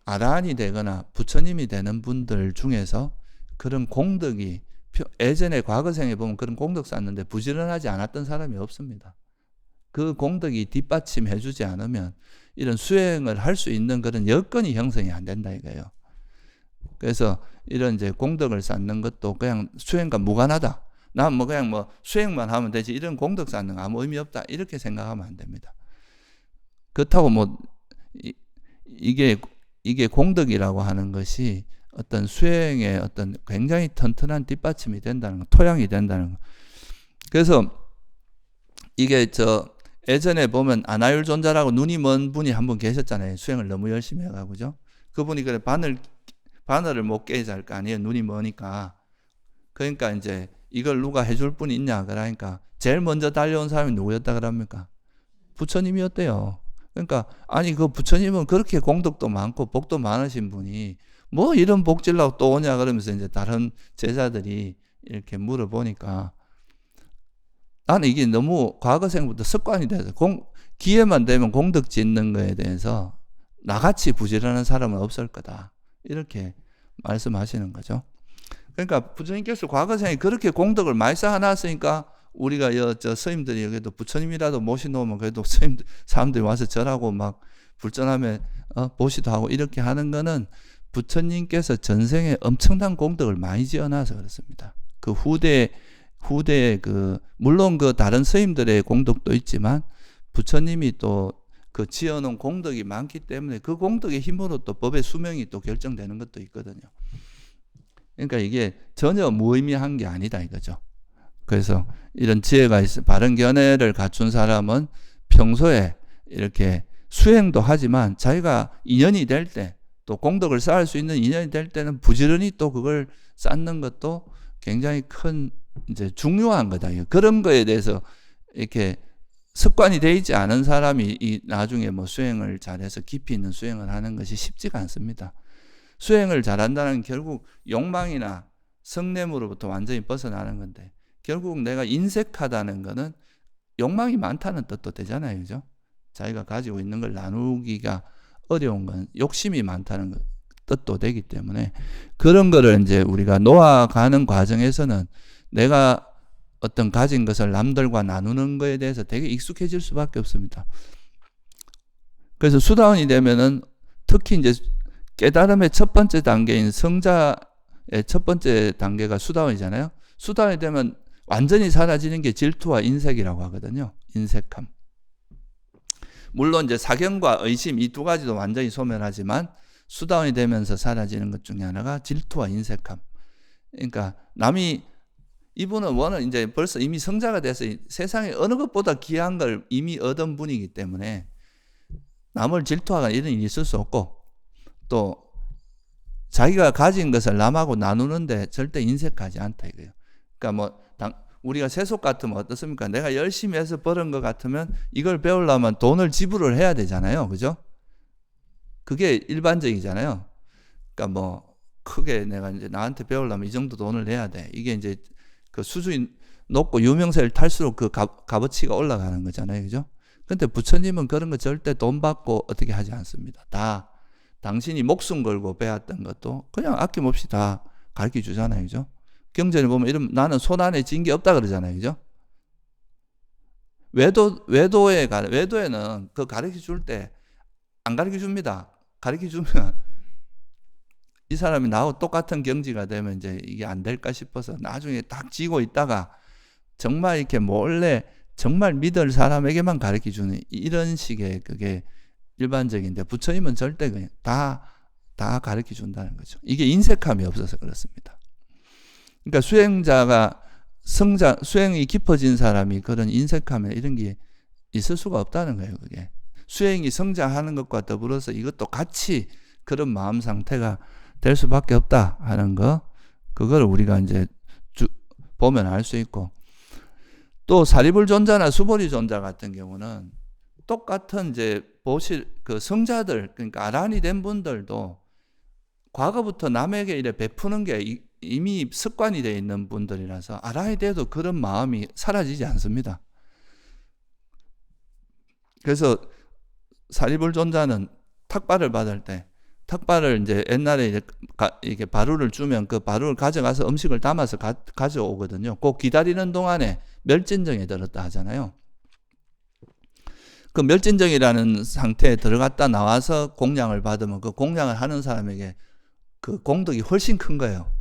아라한이 되거나 부처님이 되는 분들 중에서 그런 공덕이 예전에 과거생에 보면 그런 공덕 쌓는데 부지런하지 않았던 사람이 없습니다. 그 공덕이 뒷받침해 주지 않으면 이런 수행을 할 수 있는 그런 여건이 형성이 안 된다 이거예요. 그래서 이런 이제 공덕을 쌓는 것도 그냥 수행과 무관하다. 난 뭐 그냥 뭐 수행만 하면 되지 이런 공덕 쌓는 거 아무 의미 없다 이렇게 생각하면 안 됩니다. 그렇다고 뭐 이게 공덕이라고 하는 것이 어떤 수행의 어떤 굉장히 튼튼한 뒷받침이 된다는 거, 토양이 된다는 거. 그래서 이게 예전에 보면 아나율존자라고 눈이 먼 분이 한 분 계셨잖아요. 수행을 너무 열심히 해가지고죠. 그분이 그래 바늘을 못 깨지 할 거 아니에요. 눈이 머니까. 그러니까 이제 이걸 누가 해줄 분이 있냐 그러니까 제일 먼저 달려온 사람이 누구였다 그럽니까? 부처님이었대요. 그러니까 아니 그 부처님은 그렇게 공덕도 많고 복도 많으신 분이 뭐 이런 복질라고 또 오냐 그러면서 이제 다른 제자들이 이렇게 물어보니까 나는 이게 너무 과거생부터 습관이 돼서 기회만 되면 공덕 짓는 거에 대해서 나같이 부지런한 사람은 없을 거다 이렇게 말씀하시는 거죠. 그러니까 부처님께서 과거생에 그렇게 공덕을 많이 쌓아놨으니까 우리가 스님들이 여기도 부처님이라도 모셔놓으면 그래도 사람들이 와서 절하고 막 불전하면 보시도 하고 이렇게 하는 거는 부처님께서 전생에 엄청난 공덕을 많이 지어놔서 그렇습니다. 그 후대에 물론 그 다른 스님들의 공덕도 있지만 부처님이 또 그 지어놓은 공덕이 많기 때문에 그 공덕의 힘으로 또 법의 수명이 또 결정되는 것도 있거든요. 그러니까 이게 전혀 무의미한 게 아니다 이거죠. 그래서 이런 지혜가 있어 바른 견해를 갖춘 사람은 평소에 이렇게 수행도 하지만 자기가 인연이 될 때 또 공덕을 쌓을 수 있는 인연이 될 때는 부지런히 또 그걸 쌓는 것도 굉장히 큰 이제 중요한 거다. 그런 거에 대해서 이렇게 습관이 되어 있지 않은 사람이 나중에 뭐 수행을 잘해서 깊이 있는 수행을 하는 것이 쉽지가 않습니다. 수행을 잘한다는 결국 욕망이나 성냄으로부터 완전히 벗어나는 건데 결국 내가 인색하다는 거는 욕망이 많다는 뜻도 되잖아요. 그죠? 자기가 가지고 있는 걸 나누기가 어려운 건 욕심이 많다는 뜻도 되기 때문에 그런 거를 이제 우리가 놓아가는 과정에서는 내가 어떤 가진 것을 남들과 나누는 거에 대해서 되게 익숙해질 수밖에 없습니다. 그래서 수다원이 되면은 특히 이제 깨달음의 첫 번째 단계인 성자의 첫 번째 단계가 수다원이잖아요. 수다원이 되면 완전히 사라지는 게 질투와 인색이라고 하거든요. 인색함. 물론 이제 사경과 의심 이 두 가지도 완전히 소멸하지만 수다원이 되면서 사라지는 것 중에 하나가 질투와 인색함. 그러니까 이분은 원은 이제 벌써 이미 성자가 돼서 세상에 어느 것보다 귀한 걸 이미 얻은 분이기 때문에 남을 질투하거나 이런 일이 있을 수 없고 또 자기가 가진 것을 남하고 나누는데 절대 인색하지 않다 이거예요. 그러니까 우리가 세속 같으면 어떻습니까? 내가 열심히 해서 벌은 것 같으면 이걸 배우려면 돈을 지불을 해야 되잖아요. 그죠? 그게 일반적이잖아요. 그러니까 크게 내가 이제 나한테 배우려면 이 정도 돈을 내야 돼. 이게 이제 그 수준이 높고 유명세를 탈수록 그 값어치가 올라가는 거잖아요. 그죠? 근데 부처님은 그런 거 절대 돈 받고 어떻게 하지 않습니다. 다 당신이 목숨 걸고 배웠던 것도 그냥 아낌없이 다 가르쳐 주잖아요. 그죠? 경전에 보면 나는 손 안에 쥔 게 없다 그러잖아요. 그죠? 외도에는 그 가르쳐 줄 때 안 가르쳐 줍니다. 가르쳐 주면 이 사람이 나하고 똑같은 경지가 되면 이제 이게 안 될까 싶어서 나중에 딱 쥐고 있다가 정말 이렇게 몰래 정말 믿을 사람에게만 가르쳐 주는 이런 식의 그게 일반적인데 부처님은 절대 그냥 다 가르쳐 준다는 거죠. 이게 인색함이 없어서 그렇습니다. 그러니까 수행이 깊어진 사람이 그런 인색함에 이런 게 있을 수가 없다는 거예요. 그게 수행이 성장하는 것과 더불어서 이것도 같이 그런 마음 상태가 될 수밖에 없다 하는 거, 그걸 우리가 이제 보면 알 수 있고, 또 사리불존자나 수보리존자 같은 경우는 똑같은 이제 그 성자들, 그러니까 아란이 된 분들도 과거부터 남에게 이래 베푸는 게 이미 습관이 되어 있는 분들이라서 아란이 돼도 그런 마음이 사라지지 않습니다. 그래서 사리불존자는 탁발을 받을 때, 탁발을 이제 옛날에 이게 바루를 주면 그 바루를 가져가서 음식을 담아서 가져오거든요. 그 기다리는 동안에 멸진정에 들었다 하잖아요. 그 멸진정이라는 상태에 들어갔다 나와서 공양을 받으면 그 공양을 하는 사람에게 그 공덕이 훨씬 큰 거예요.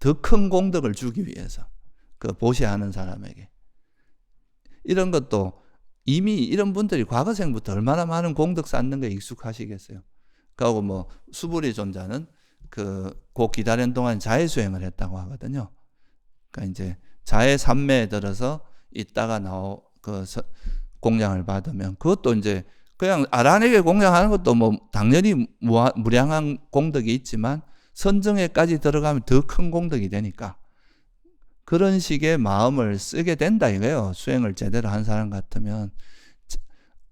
더 큰 공덕을 주기 위해서 그 보시하는 사람에게. 이런 것도 이미 이런 분들이 과거생부터 얼마나 많은 공덕 쌓는 거에 익숙하시겠어요. 그리고 뭐 수부리존자는 그 기다리는 동안 자해수행을 했다고 하거든요. 그러니까 이제 자해 삼매에 들어서 있다가 공양을 받으면 그것도 이제 그냥 아란에게 공양하는 것도 뭐 당연히 무량한 공덕이 있지만 선정에까지 들어가면 더 큰 공덕이 되니까 그런 식의 마음을 쓰게 된다 이거예요. 수행을 제대로 한 사람 같으면.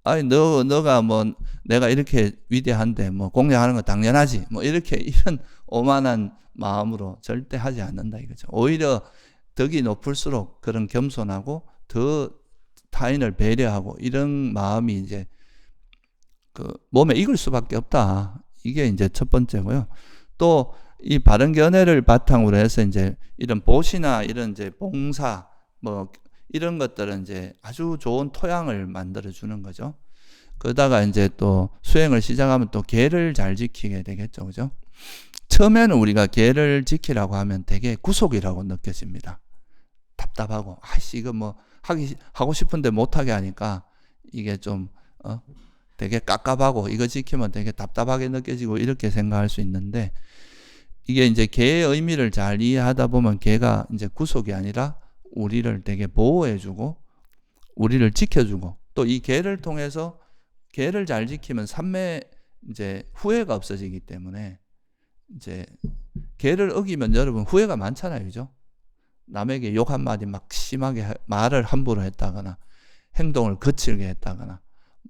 아니 너가 뭐 내가 이렇게 위대한데 뭐 공양하는 거 당연하지 뭐 이렇게 이런 오만한 마음으로 절대 하지 않는다 이거죠. 오히려 덕이 높을수록 그런 겸손하고 더 타인을 배려하고 이런 마음이 이제 그 몸에 익을 수밖에 없다. 이게 이제 첫 번째고요. 또 이 바른 견해를 바탕으로 해서 이제 이런 보시나 이런 이제 봉사 뭐 이런 것들은 이제 아주 좋은 토양을 만들어 주는 거죠. 그러다가 이제 또 수행을 시작하면 또 계를 잘 지키게 되겠죠. 그죠? 처음에는 우리가 계를 지키라고 하면 되게 구속이라고 느껴집니다. 답답하고, 이거 뭐 하고 싶은데 못하게 하니까 이게 좀, 되게 깝깝하고 이거 지키면 되게 답답하게 느껴지고 이렇게 생각할 수 있는데 이게 이제 계의 의미를 잘 이해하다 보면 계가 이제 구속이 아니라 우리를 되게 보호해주고 우리를 지켜주고 또 이 계를 통해서 계를 잘 지키면 삼매 이제 후회가 없어지기 때문에 이제 계를 어기면 여러분 후회가 많잖아요, 그죠? 남에게 욕 한마디 막 심하게 말을 함부로 했다거나 행동을 거칠게 했다거나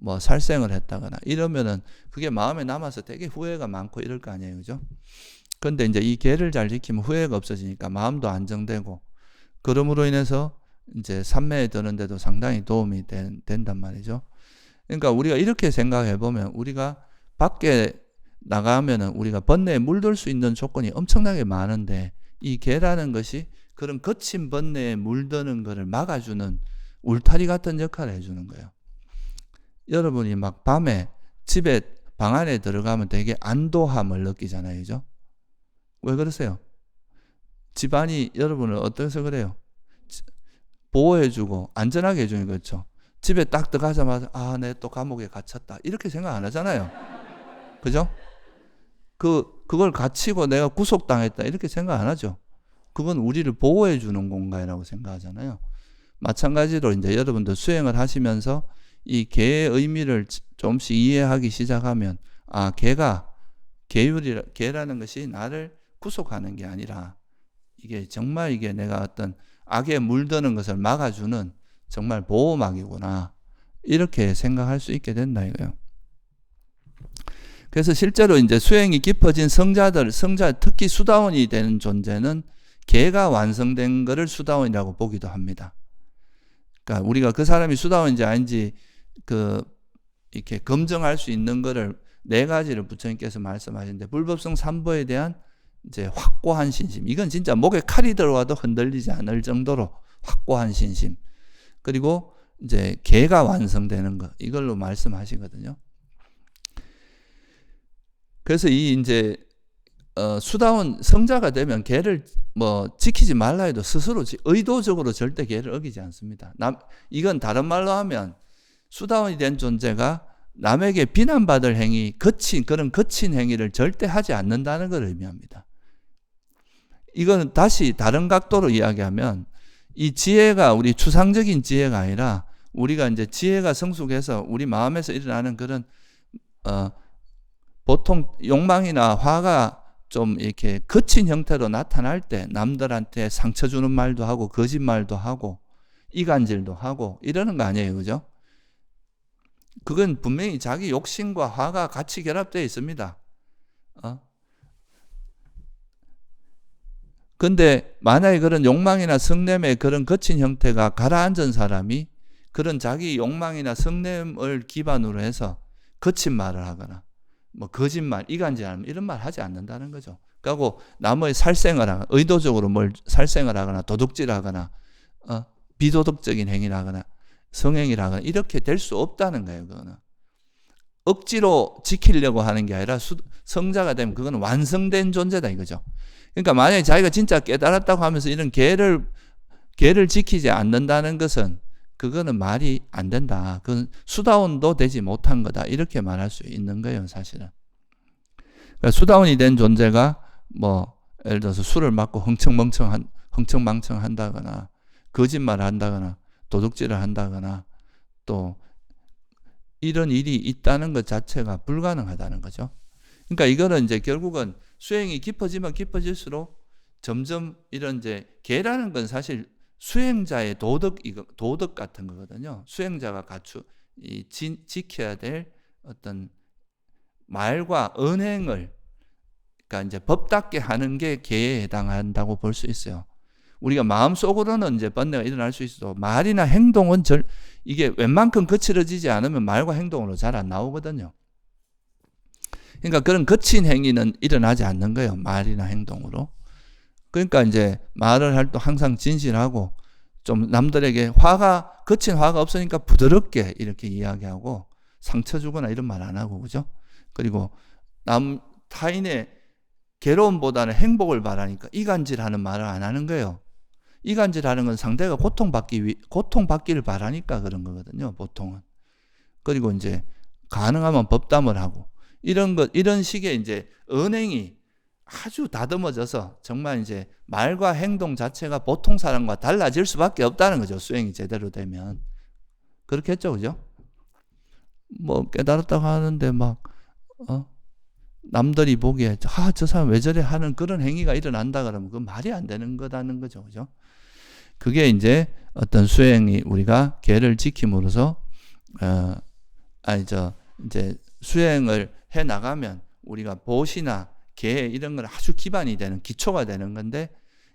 뭐 살생을 했다거나 이러면은 그게 마음에 남아서 되게 후회가 많고 이럴 거 아니에요, 그죠? 근데 이제 이 계를 잘 지키면 후회가 없어지니까 마음도 안정되고 그럼으로 인해서 이제 삼매에 드는데도 상당히 도움이 된단 말이죠. 그러니까 우리가 이렇게 생각해 보면 우리가 밖에 나가면은 우리가 번뇌에 물들 수 있는 조건이 엄청나게 많은데 이 계라는 것이 그런 거친 번뇌에 물드는 것을 막아주는 울타리 같은 역할을 해주는 거예요. 여러분이 막 밤에 집에 방 안에 들어가면 되게 안도함을 느끼잖아요, 그죠? 왜 그러세요? 집안이 여러분을 어떠해서 그래요? 보호해주고 안전하게 해주는 거죠. 집에 딱 들어가자마자 내 또 감옥에 갇혔다 이렇게 생각 안 하잖아요. 그죠? 그걸 갇히고 내가 구속당했다 이렇게 생각 안 하죠. 그건 우리를 보호해주는 공간이라고 생각하잖아요. 마찬가지로 이제 여러분들 수행을 하시면서 이 계의 의미를 조금씩 이해하기 시작하면 계라는 것이 나를 구속하는 게 아니라 이게 정말 이게 내가 어떤 악에 물드는 것을 막아주는 정말 보호막이구나 이렇게 생각할 수 있게 된다 이거예요. 그래서 실제로 이제 수행이 깊어진 성자 특히 수다원이 되는 존재는 계가 완성된 것을 수다원이라고 보기도 합니다. 그러니까 우리가 그 사람이 수다원인지 아닌지 이렇게 검증할 수 있는 것을 4가지를 부처님께서 말씀하시는데 불법성 3보에 대한 이제 확고한 신심. 이건 진짜 목에 칼이 들어와도 흔들리지 않을 정도로 확고한 신심. 그리고 이제 계가 완성되는 것. 이걸로 말씀하시거든요. 그래서 이 이제 수다원 성자가 되면 계를 뭐 지키지 말라 해도 스스로 의도적으로 절대 계를 어기지 않습니다. 이건 다른 말로 하면 수다원이 된 존재가 남에게 비난받을 행위, 그런 거친 행위를 절대 하지 않는다는 걸 의미합니다. 이거는 다시 다른 각도로 이야기하면 이 지혜가 우리 추상적인 지혜가 아니라 우리가 이제 지혜가 성숙해서 우리 마음에서 일어나는 그런 보통 욕망이나 화가 좀 이렇게 거친 형태로 나타날 때 남들한테 상처 주는 말도 하고 거짓말도 하고 이간질도 하고 이러는 거 아니에요, 그죠? 그건 분명히 자기 욕심과 화가 같이 결합되어 있습니다. 근데 만약에 그런 욕망이나 성냄의 그런 거친 형태가 가라앉은 사람이 그런 자기 욕망이나 성냄을 기반으로 해서 거친 말을 하거나 뭐 거짓말, 이간질하면 이런 말 하지 않는다는 거죠. 그리고 남의 살생을 하거나 의도적으로 뭘 살생을 하거나 도둑질을 하거나 비도덕적인 행위를 하거나 성행위를 하거나 이렇게 될 수 없다는 거예요. 그거는 억지로 지키려고 하는 게 아니라 성자가 되면 그건 완성된 존재다 이거죠. 그러니까 만약에 자기가 진짜 깨달았다고 하면서 이런 계를 지키지 않는다는 것은 그거는 말이 안 된다. 그건 수다원도 되지 못한 거다. 이렇게 말할 수 있는 거예요, 사실은. 그러니까 수다원이 된 존재가 뭐 예를 들어서 술을 맞고 흥청망청 한다거나 거짓말을 한다거나 도둑질을 한다거나 또 이런 일이 있다는 것 자체가 불가능하다는 거죠. 그러니까 이거는 이제 결국은 수행이 깊어지면 깊어질수록 점점 이런 이제 계라는 건 사실 수행자의 도덕 같은 거거든요. 수행자가 지켜야 될 어떤 말과 언행을 그러니까 이제 법답게 하는 게 계에 해당한다고 볼 수 있어요. 우리가 마음속으로는 이제 번뇌가 일어날 수 있어도 말이나 행동은 이게 웬만큼 거칠어지지 않으면 말과 행동으로 잘 안 나오거든요. 그러니까 그런 거친 행위는 일어나지 않는 거예요. 말이나 행동으로. 그러니까 이제 말을 할 때 항상 진실하고 좀 남들에게 거친 화가 없으니까 부드럽게 이렇게 이야기하고 상처 주거나 이런 말 안 하고, 그죠? 그리고 타인의 괴로움보다는 행복을 바라니까 이간질하는 말을 안 하는 거예요. 이간질하는 건 상대가 고통받기를 바라니까 그런 거거든요, 보통은. 그리고 이제 가능하면 법담을 하고 이런 식의 이제 언행이 아주 다듬어져서 정말 이제 말과 행동 자체가 보통 사람과 달라질 수밖에 없다는 거죠. 수행이 제대로 되면. 그렇겠죠, 그죠? 뭐 깨달았다고 하는데 막 남들이 보기에 저 사람 왜 저래 하는 그런 행위가 일어난다 그러면 그건 말이 안 되는 거다는 거죠, 그죠? 그게 이제 어떤 수행이 우리가 계를 지킴으로써 이제 수행을 해 나가면 우리가 보시나 계 이런 건 아주 기반이 되는 기초가 되는 건데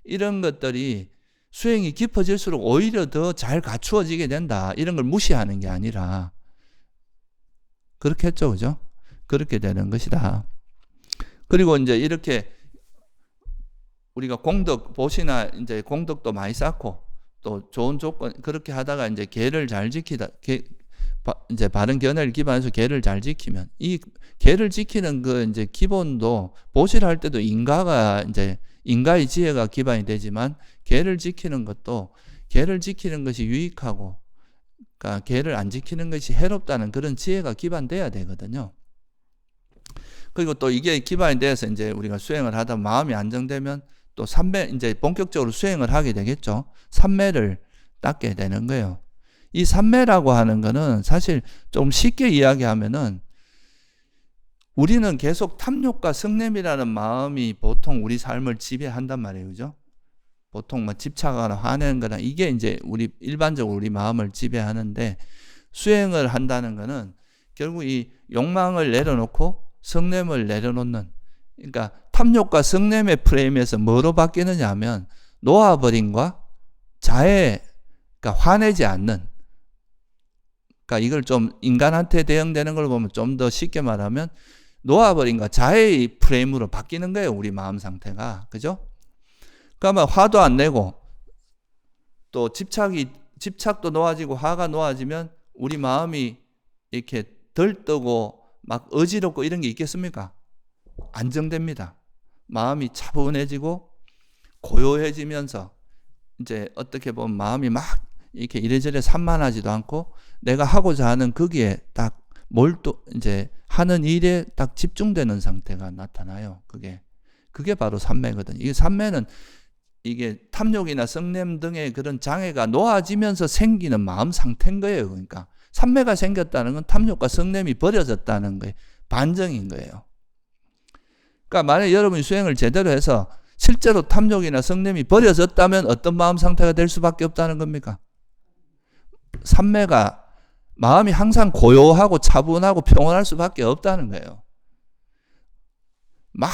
이런 것들이 수행이 깊어질수록 오히려 더 잘 갖추어지게 된다. 이런 걸 무시하는 게 아니라 그렇게 했죠, 그죠? 그렇게 되는 것이다. 그리고 이제 이렇게 우리가 보시나 이제 공덕도 많이 쌓고 또 좋은 조건 그렇게 하다가 이제 계를 잘 이제 바른 견해를 기반해서 계를 잘 지키면 이 계를 지키는 그 이제 기본도 보시를 할 때도 인가의 지혜가 기반이 되지만 계를 지키는 것이 유익하고 그러니까 계를 안 지키는 것이 해롭다는 그런 지혜가 기반돼야 되거든요. 그리고 또 이게 기반이 돼서 이제 우리가 수행을 하다 마음이 안정되면 또 이제 본격적으로 수행을 하게 되겠죠. 삼매를 닦게 되는 거예요. 이 삼매라고 하는 거는 사실 좀 쉽게 이야기하면은 우리는 계속 탐욕과 성냄이라는 마음이 보통 우리 삶을 지배한단 말이에요. 그죠? 보통 뭐 집착하거나 화내는 거나 이게 이제 일반적으로 우리 마음을 지배하는데 수행을 한다는 거는 결국 이 욕망을 내려놓고 성냄을 내려놓는 그러니까 탐욕과 성냄의 프레임에서 뭐로 바뀌느냐 하면 놓아버림과 자해 그러니까 화내지 않는 그러니까 이걸 좀 인간한테 대응되는 걸 보면 좀 더 쉽게 말하면 놓아버림과 자해의 프레임으로 바뀌는 거예요. 우리 마음 상태가. 그죠? 그러면 화도 안 내고 또 집착도 놓아지고 화가 놓아지면 우리 마음이 이렇게 들뜨고 막 어지럽고 이런 게 있겠습니까? 안정됩니다. 마음이 차분해지고 고요해지면서 이제 어떻게 보면 마음이 막 이렇게 이래저래 산만하지도 않고 내가 하고자 하는 거기에 딱 이제 하는 일에 딱 집중되는 상태가 나타나요. 그게 바로 삼매거든요. 이 삼매는 이게 탐욕이나 성냄 등의 그런 장애가 놓아지면서 생기는 마음 상태인 거예요. 그러니까 삼매가 생겼다는 건 탐욕과 성냄이 버려졌다는 거예요. 반증인 거예요. 그러니까 만약에 여러분이 수행을 제대로 해서 실제로 탐욕이나 성냄이 버려졌다면 어떤 마음 상태가 될 수밖에 없다는 겁니까? 삼매가 마음이 항상 고요하고 차분하고 평온할 수밖에 없다는 거예요. 막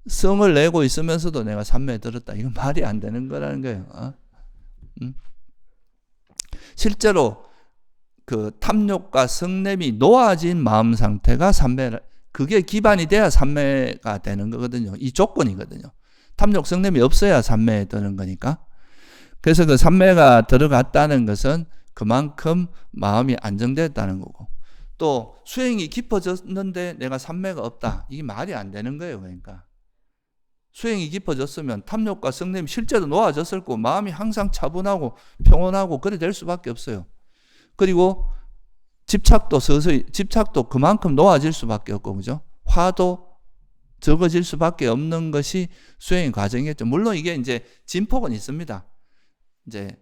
성을 내고 있으면서도 내가 삼매에 들었다. 이건 말이 안 되는 거라는 거예요. 실제로 그 탐욕과 성냄이 놓아진 마음 상태가 삼매를, 그게 기반이 돼야 삼매가 되는 거거든요. 이 조건이거든요. 탐욕, 성냄이 없어야 삼매에 드는 거니까. 그래서 그 삼매가 들어갔다는 것은 그만큼 마음이 안정됐다는 거고, 또 수행이 깊어졌는데 내가 삼매가 없다. 이게 말이 안 되는 거예요. 그러니까 수행이 깊어졌으면 탐욕과 성냄이 실제로 놓아졌을 거고 마음이 항상 차분하고 평온하고 그래 될 수밖에 없어요. 그리고 집착도 그만큼 놓아질 수밖에 없고, 그죠? 화도 적어질 수밖에 없는 것이 수행의 과정이겠죠. 물론 이게 이제 진폭은 있습니다. 이제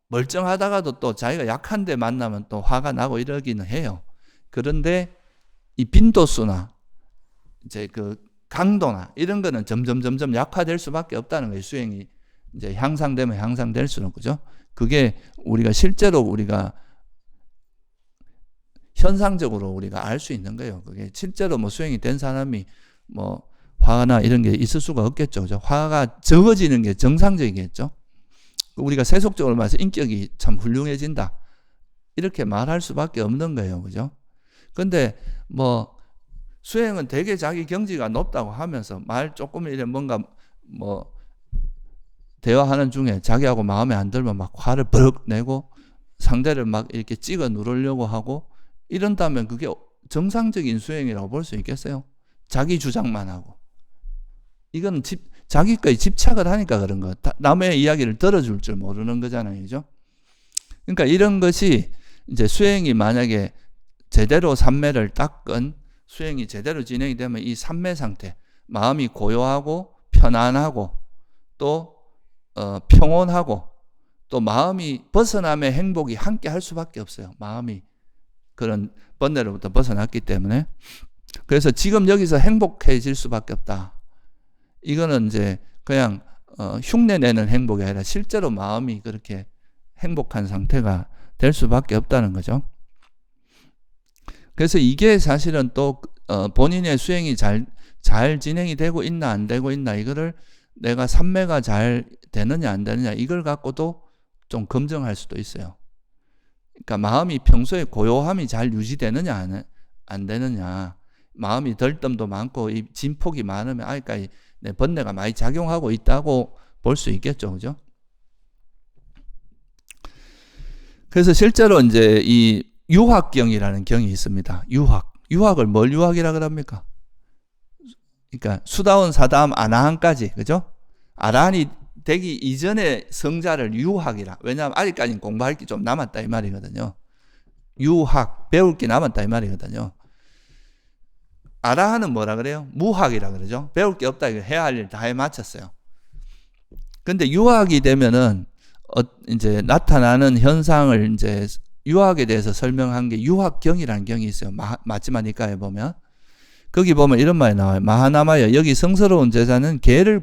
멀쩡하다가도 또 자기가 약한데 만나면 또 화가 나고 이러기는 해요. 그런데 이 빈도수나 이제 그 강도나 이런 거는 점점 약화될 수밖에 없다는 거예요. 수행이 이제 향상되면 향상될수록, 그죠? 그게 실제로 우리가 현상적으로 우리가 알 수 있는 거예요. 그게 실제로 뭐 수행이 된 사람이 뭐 화나 이런 게 있을 수가 없겠죠. 그죠? 화가 적어지는 게 정상적이겠죠. 우리가 세속적으로 말해서 인격이 참 훌륭해진다. 이렇게 말할 수밖에 없는 거예요. 그죠? 근데 뭐 수행은 되게 자기 경지가 높다고 하면서 말 조금 이래 뭔가 뭐 대화하는 중에 자기하고 마음에 안 들면 막 화를 버럭 내고 상대를 막 이렇게 찍어 누르려고 하고 이런다면 그게 정상적인 수행이라고 볼 수 있겠어요? 자기 주장만 하고. 이건 자기 거에 집착을 하니까 그런 거. 남의 이야기를 들어줄 줄 모르는 거잖아요. 그죠? 그러니까 이런 것이 이제 수행이 만약에 제대로 삼매를 닦은 수행이 제대로 진행이 되면 이 삼매 상태, 마음이 고요하고 편안하고 또 평온하고 또 마음이 벗어남의 행복이 함께 할 수밖에 없어요. 마음이 그런 번뇌로부터 벗어났기 때문에. 그래서 지금 여기서 행복해질 수밖에 없다. 이거는 이제 그냥 흉내내는 행복이 아니라 실제로 마음이 그렇게 행복한 상태가 될 수밖에 없다는 거죠. 그래서 이게 사실은 또 본인의 수행이 잘 진행이 되고 있나 안 되고 있나, 이거를 내가 삼매가 잘 되느냐 안 되느냐 이걸 갖고도 좀 검증할 수도 있어요. 그러니까 마음이 평소에 고요함이 잘 유지되느냐 안 되느냐, 마음이 덜뜸도 많고 이 진폭이 많으면 그러니까 내 번뇌가 많이 작용하고 있다고 볼 수 있겠죠. 그죠? 그래서 실제로 이제 이 유학경이라는 경이 있습니다. 유학을 뭘 유학이라 그럽니까? 그러니까 수다원, 사다음, 아나한까지, 그죠? 아라한이 되기 이전의 성자를 유학이라. 왜냐하면 아직까지는 공부할 게 좀 남았다 이 말이거든요. 유학, 배울 게 남았다 이 말이거든요. 아라한은 뭐라 그래요? 무학이라 그러죠. 배울 게 없다. 해야 할 일 다 해 마쳤어요. 근데 유학이 되면은 이제 나타나는 현상을 이제 유학에 대해서 설명한 게 유학경이라는 경이 있어요. 마지막 니까에 보면 거기 보면 이런 말이 나와요. 마하나마야, 여기 성스러운 제자는 개를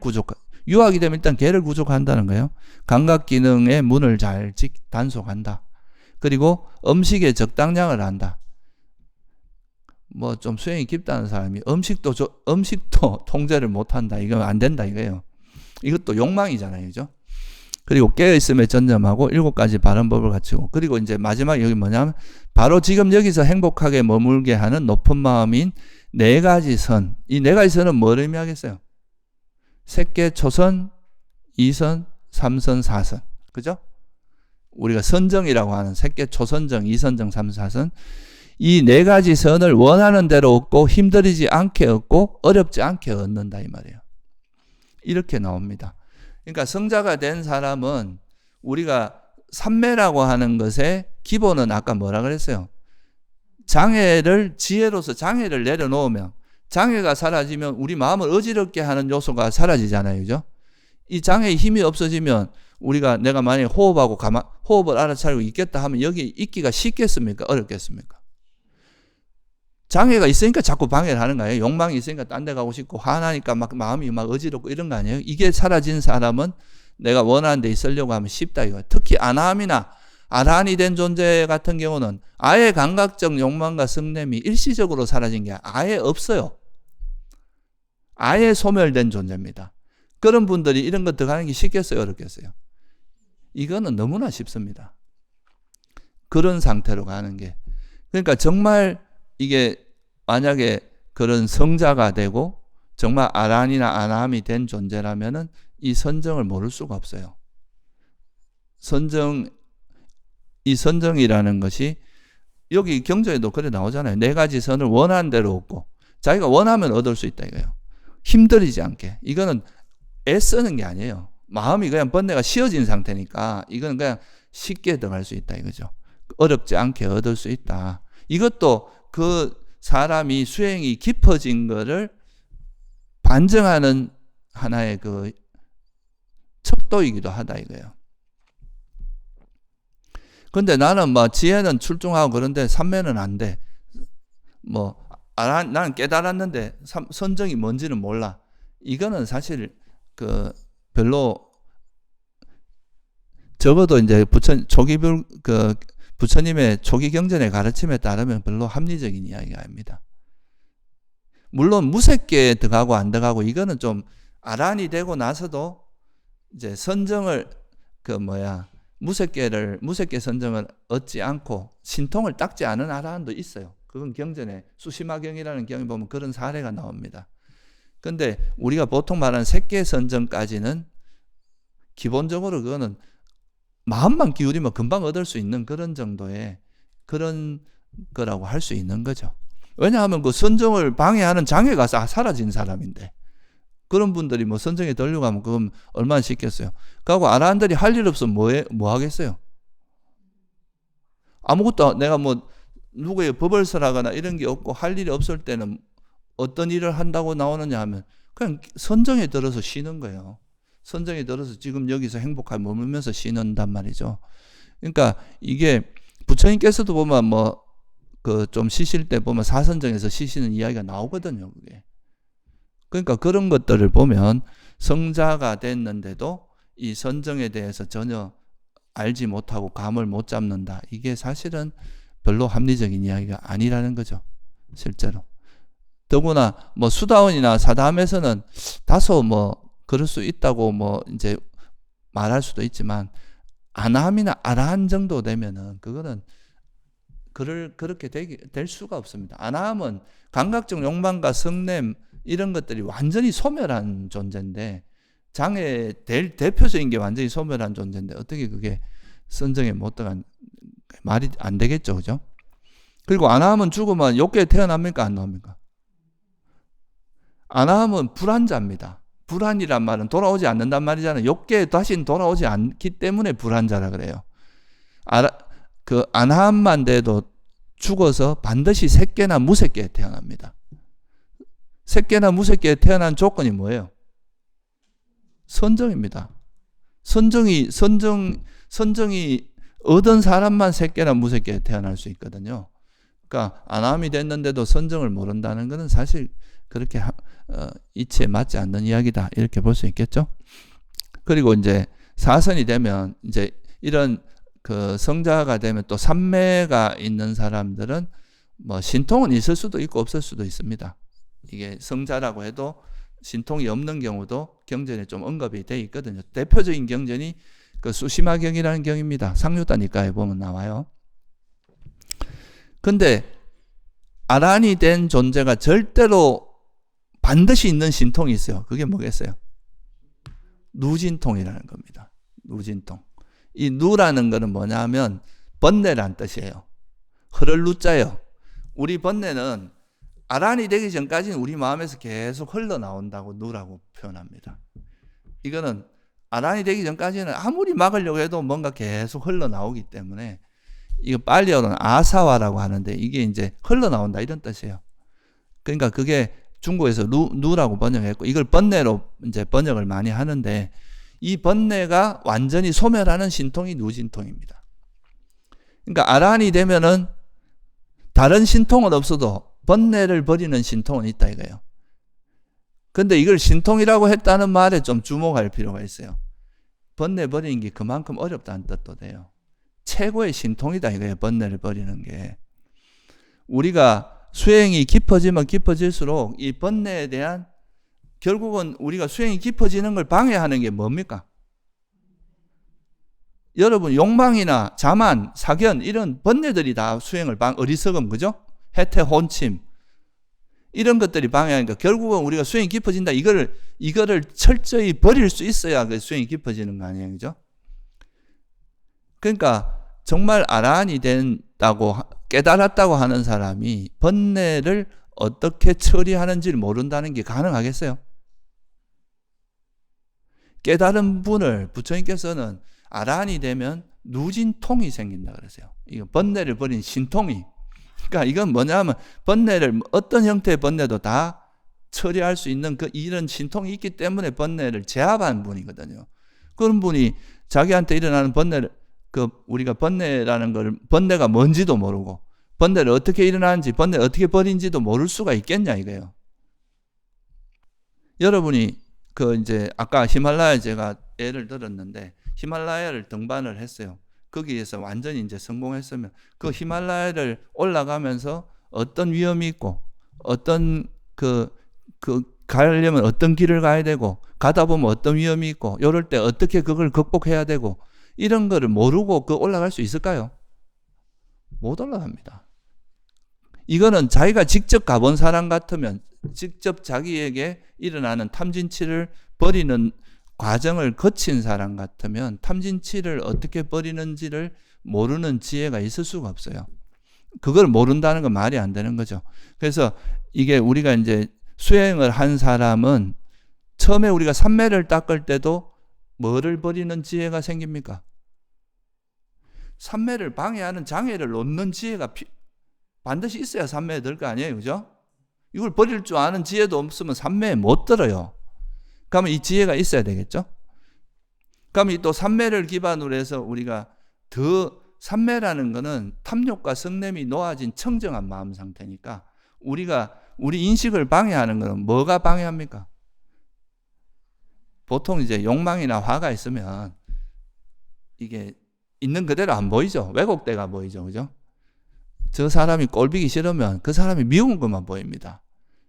유학이 되면 일단 개를 구족한다는 거예요. 감각 기능의 문을 잘 단속한다. 그리고 음식의 적당량을 한다. 뭐 좀 수행이 깊다는 사람이 음식도 통제를 못한다. 이거 안 된다 이거예요. 이것도 욕망이잖아요. 그죠? 그리고 깨어있음에 전념하고 7가지 바른 법을 갖추고, 그리고 이제 마지막 여기 뭐냐면 바로 지금 여기서 행복하게 머물게 하는 높은 마음인 4가지 선. 이 4가지 선은 뭘 의미하겠어요? 색계 초선, 2선, 3선, 4선. 그죠? 우리가 선정이라고 하는 색계 초선정, 2선정, 3선, 4선. 이 4가지 선을 원하는 대로 얻고 힘들이지 않게 얻고 어렵지 않게 얻는다 이 말이에요. 이렇게 나옵니다. 그러니까 성자가 된 사람은 우리가 삼매라고 하는 것의 기본은 아까 뭐라 그랬어요? 장애를 지혜로서 장애를 내려놓으면 장애가 사라지면 우리 마음을 어지럽게 하는 요소가 사라지잖아요. 그죠? 이 장애의 힘이 없어지면 내가 만약에 호흡을 알아차리고 있겠다 하면 여기 있기가 쉽겠습니까? 어렵겠습니까? 장애가 있으니까 자꾸 방해를 하는 거예요. 욕망이 있으니까 딴 데 가고 싶고 화나니까 마음이 어지럽고 이런 거 아니에요? 이게 사라진 사람은 내가 원하는 데 있으려고 하면 쉽다 이거예요. 특히 아나함이나 아란이 된 존재 같은 경우는 아예 감각적 욕망과 성냄이 일시적으로 사라진 게 아예 없어요. 아예 소멸된 존재입니다. 그런 분들이 이런 거 들어가는 게 쉽겠어요? 어렵겠어요? 이거는 너무나 쉽습니다. 그런 상태로 가는 게. 그러니까 정말 이게 만약에 그런 성자가 되고 정말 아란이나 아나함이 된 존재라면은 이 선정을 모를 수가 없어요. 이 선정이라는 것이 여기 경전에도 그래 나오잖아요. 4가지 선을 원하는 대로 얻고 자기가 원하면 얻을 수 있다 이거예요. 힘들이지 않게. 이거는 애쓰는 게 아니에요. 마음이 그냥 번뇌가 씌어진 상태니까 이건 그냥 쉽게 들어갈 수 있다 이거죠. 어렵지 않게 얻을 수 있다. 이것도 그 사람이 수행이 깊어진 거를 반증하는 하나의 그 척도이기도 하다 이거예요. 근데 나는 지혜는 출중하고 그런데 삼매는 안 돼. 나는 깨달았는데 선정이 뭔지는 몰라. 이거는 사실 별로 적어도 이제 부처님의 초기 경전의 가르침에 따르면 별로 합리적인 이야기가 아닙니다. 물론 무색계에 들어가고 안 들어가고 이거는 좀 아란이 되고 나서도 이제 선정을 무색계 선정을 얻지 않고 신통을 닦지 않은 아란도 있어요. 그건 경전에 수시마경이라는 경에 보면 그런 사례가 나옵니다. 근데 우리가 보통 말하는 색계 선정까지는 기본적으로 그거는 마음만 기울이면 금방 얻을 수 있는 그런 정도의 그런 거라고 할 수 있는 거죠. 왜냐하면 그 선정을 방해하는 장애가 사라진 사람인데 그런 분들이 선정에 들려고 하면 그건 얼마나 쉽겠어요. 그리고 아라한들이 할 일 없으면 뭐 하겠어요? 아무것도 내가 누구의 법을 설하거나 이런 게 없고 할 일이 없을 때는 어떤 일을 한다고 나오느냐 하면 그냥 선정에 들어서 쉬는 거예요. 선정에 들어서 지금 여기서 행복하게 머물면서 쉬는단 말이죠. 그러니까 이게 부처님께서도 보면 좀 쉬실 때 보면 사선정에서 쉬시는 이야기가 나오거든요. 그게. 그러니까 그런 것들을 보면 성자가 됐는데도 이 선정에 대해서 전혀 알지 못하고 감을 못 잡는다. 이게 사실은 별로 합리적인 이야기가 아니라는 거죠. 실제로. 더구나 수다원이나 사담에서는 다소 그럴 수 있다고 이제 말할 수도 있지만 아나함이나 아라한 정도 되면은 그거는 그렇게 될 수가 없습니다. 아나함은 감각적 욕망과 성냄 이런 것들이 완전히 소멸한 존재인데 장애 대표적인 게 완전히 소멸한 존재인데 어떻게 그게 선정에 못 들어간 말이 안 되겠죠, 그죠? 그리고 아나함은 죽으면 욕계에 태어납니까, 안 나옵니까? 아나함은 불한자입니다. 불한이란 말은 돌아오지 않는단 말이잖아요. 욕계에 다시는 돌아오지 않기 때문에 불한자라 그래요. 아나함만 돼도 죽어서 반드시 색계나 무색계에 태어납니다. 색계나 무색계에 태어난 조건이 뭐예요? 선정입니다. 선정이 얻은 사람만 색계나 무색계에 태어날 수 있거든요. 그러니까 아나함이 됐는데도 선정을 모른다는 것은 사실 그렇게 이치에 맞지 않는 이야기다 이렇게 볼 수 있겠죠. 그리고 이제 사선이 되면 이제 이런 성자가 되면 또 삼매가 있는 사람들은 신통은 있을 수도 있고 없을 수도 있습니다. 이게 성자라고 해도 신통이 없는 경우도 경전에 좀 언급이 되어 있거든요. 대표적인 경전이 수시마경이라는 경입니다. 상류다니까에 보면 나와요. 근데 아란이 된 존재가 절대로 반드시 있는 신통이 있어요. 그게 뭐겠어요? 누진통이라는 겁니다. 누진통. 이 누라는 거는 뭐냐면 번뇌란 뜻이에요. 흐를 누자예요. 우리 번뇌는 아란이 되기 전까지는 우리 마음에서 계속 흘러나온다고 누라고 표현합니다. 이거는 아란이 되기 전까지는 아무리 막으려고 해도 뭔가 계속 흘러나오기 때문에 이거 빨리어는 아사와라고 하는데 이게 이제 흘러나온다 이런 뜻이에요. 그러니까 그게 중국에서 누라고 번역했고 이걸 번뇌로 이제 번역을 많이 하는데 이 번뇌가 완전히 소멸하는 신통이 누진통입니다. 그러니까 아란이 되면은 다른 신통은 없어도 번뇌를 버리는 신통은 있다 이거예요. 근데 이걸 신통이라고 했다는 말에 좀 주목할 필요가 있어요. 번뇌 버리는 게 그만큼 어렵다는 뜻도 돼요. 최고의 신통이다 이거예요. 번뇌를 버리는 게. 우리가 수행이 깊어지면 깊어질수록 이 번뇌에 대한 결국은 우리가 수행이 깊어지는 걸 방해하는 게 뭡니까? 여러분 욕망이나 자만, 사견 이런 번뇌들이 다 수행을 어리석음 그죠? 해태, 혼침 이런 것들이 방해하니까 결국은 우리가 수행이 깊어진다. 이거를 철저히 버릴 수 있어야 그 수행이 깊어지는 거 아니에요, 그죠? 그러니까 정말 아란이 된다고 깨달았다고 하는 사람이 번뇌를 어떻게 처리하는지를 모른다는 게 가능하겠어요? 깨달은 분을 부처님께서는 아란이 되면 누진통이 생긴다 그러세요. 이거 번뇌를 버린 신통이. 그러니까 이건 뭐냐면 번뇌를 어떤 형태의 번뇌도 다 처리할 수 있는 이런 신통이 있기 때문에 번뇌를 제압한 분이거든요. 그런 분이 자기한테 일어나는 번뇌를 우리가 번뇌라는 걸 번뇌가 뭔지도 모르고 번뇌를 어떻게 일어나는지 번뇌를 어떻게 버린지도 모를 수가 있겠냐 이거예요. 여러분이 이제 아까 히말라야 제가 예를 들었는데 히말라야를 등반을 했어요. 거기에서 완전히 이제 성공했으면 그 히말라야를 올라가면서 어떤 위험이 있고 어떤 가려면 어떤 길을 가야 되고 가다 보면 어떤 위험이 있고 이럴 때 어떻게 그걸 극복해야 되고 이런 거를 모르고 올라갈 수 있을까요? 못 올라갑니다. 이거는 자기가 직접 가본 사람 같으면 직접 자기에게 일어나는 탐진치를 버리는 과정을 거친 사람 같으면 탐진치를 어떻게 버리는지를 모르는 지혜가 있을 수가 없어요. 그걸 모른다는 건 말이 안 되는 거죠. 그래서 이게 우리가 이제 수행을 한 사람은 처음에 우리가 삼매를 닦을 때도 뭐를 버리는 지혜가 생깁니까? 삼매를 방해하는 장애를 놓는 지혜가 반드시 있어야 삼매에 들 거 아니에요, 그죠? 이걸 버릴 줄 아는 지혜도 없으면 삼매에 못 들어요. 그러면 이 지혜가 있어야 되겠죠? 그러면 또 삼매를 기반으로 해서 우리가 삼매라는 거는 탐욕과 성냄이 놓아진 청정한 마음 상태니까 우리 인식을 방해하는 거는 뭐가 방해합니까? 보통 이제 욕망이나 화가 있으면 이게 있는 그대로 안 보이죠. 왜곡돼가 보이죠. 그죠? 저 사람이 꼴보기 싫으면 그 사람이 미운 것만 보입니다.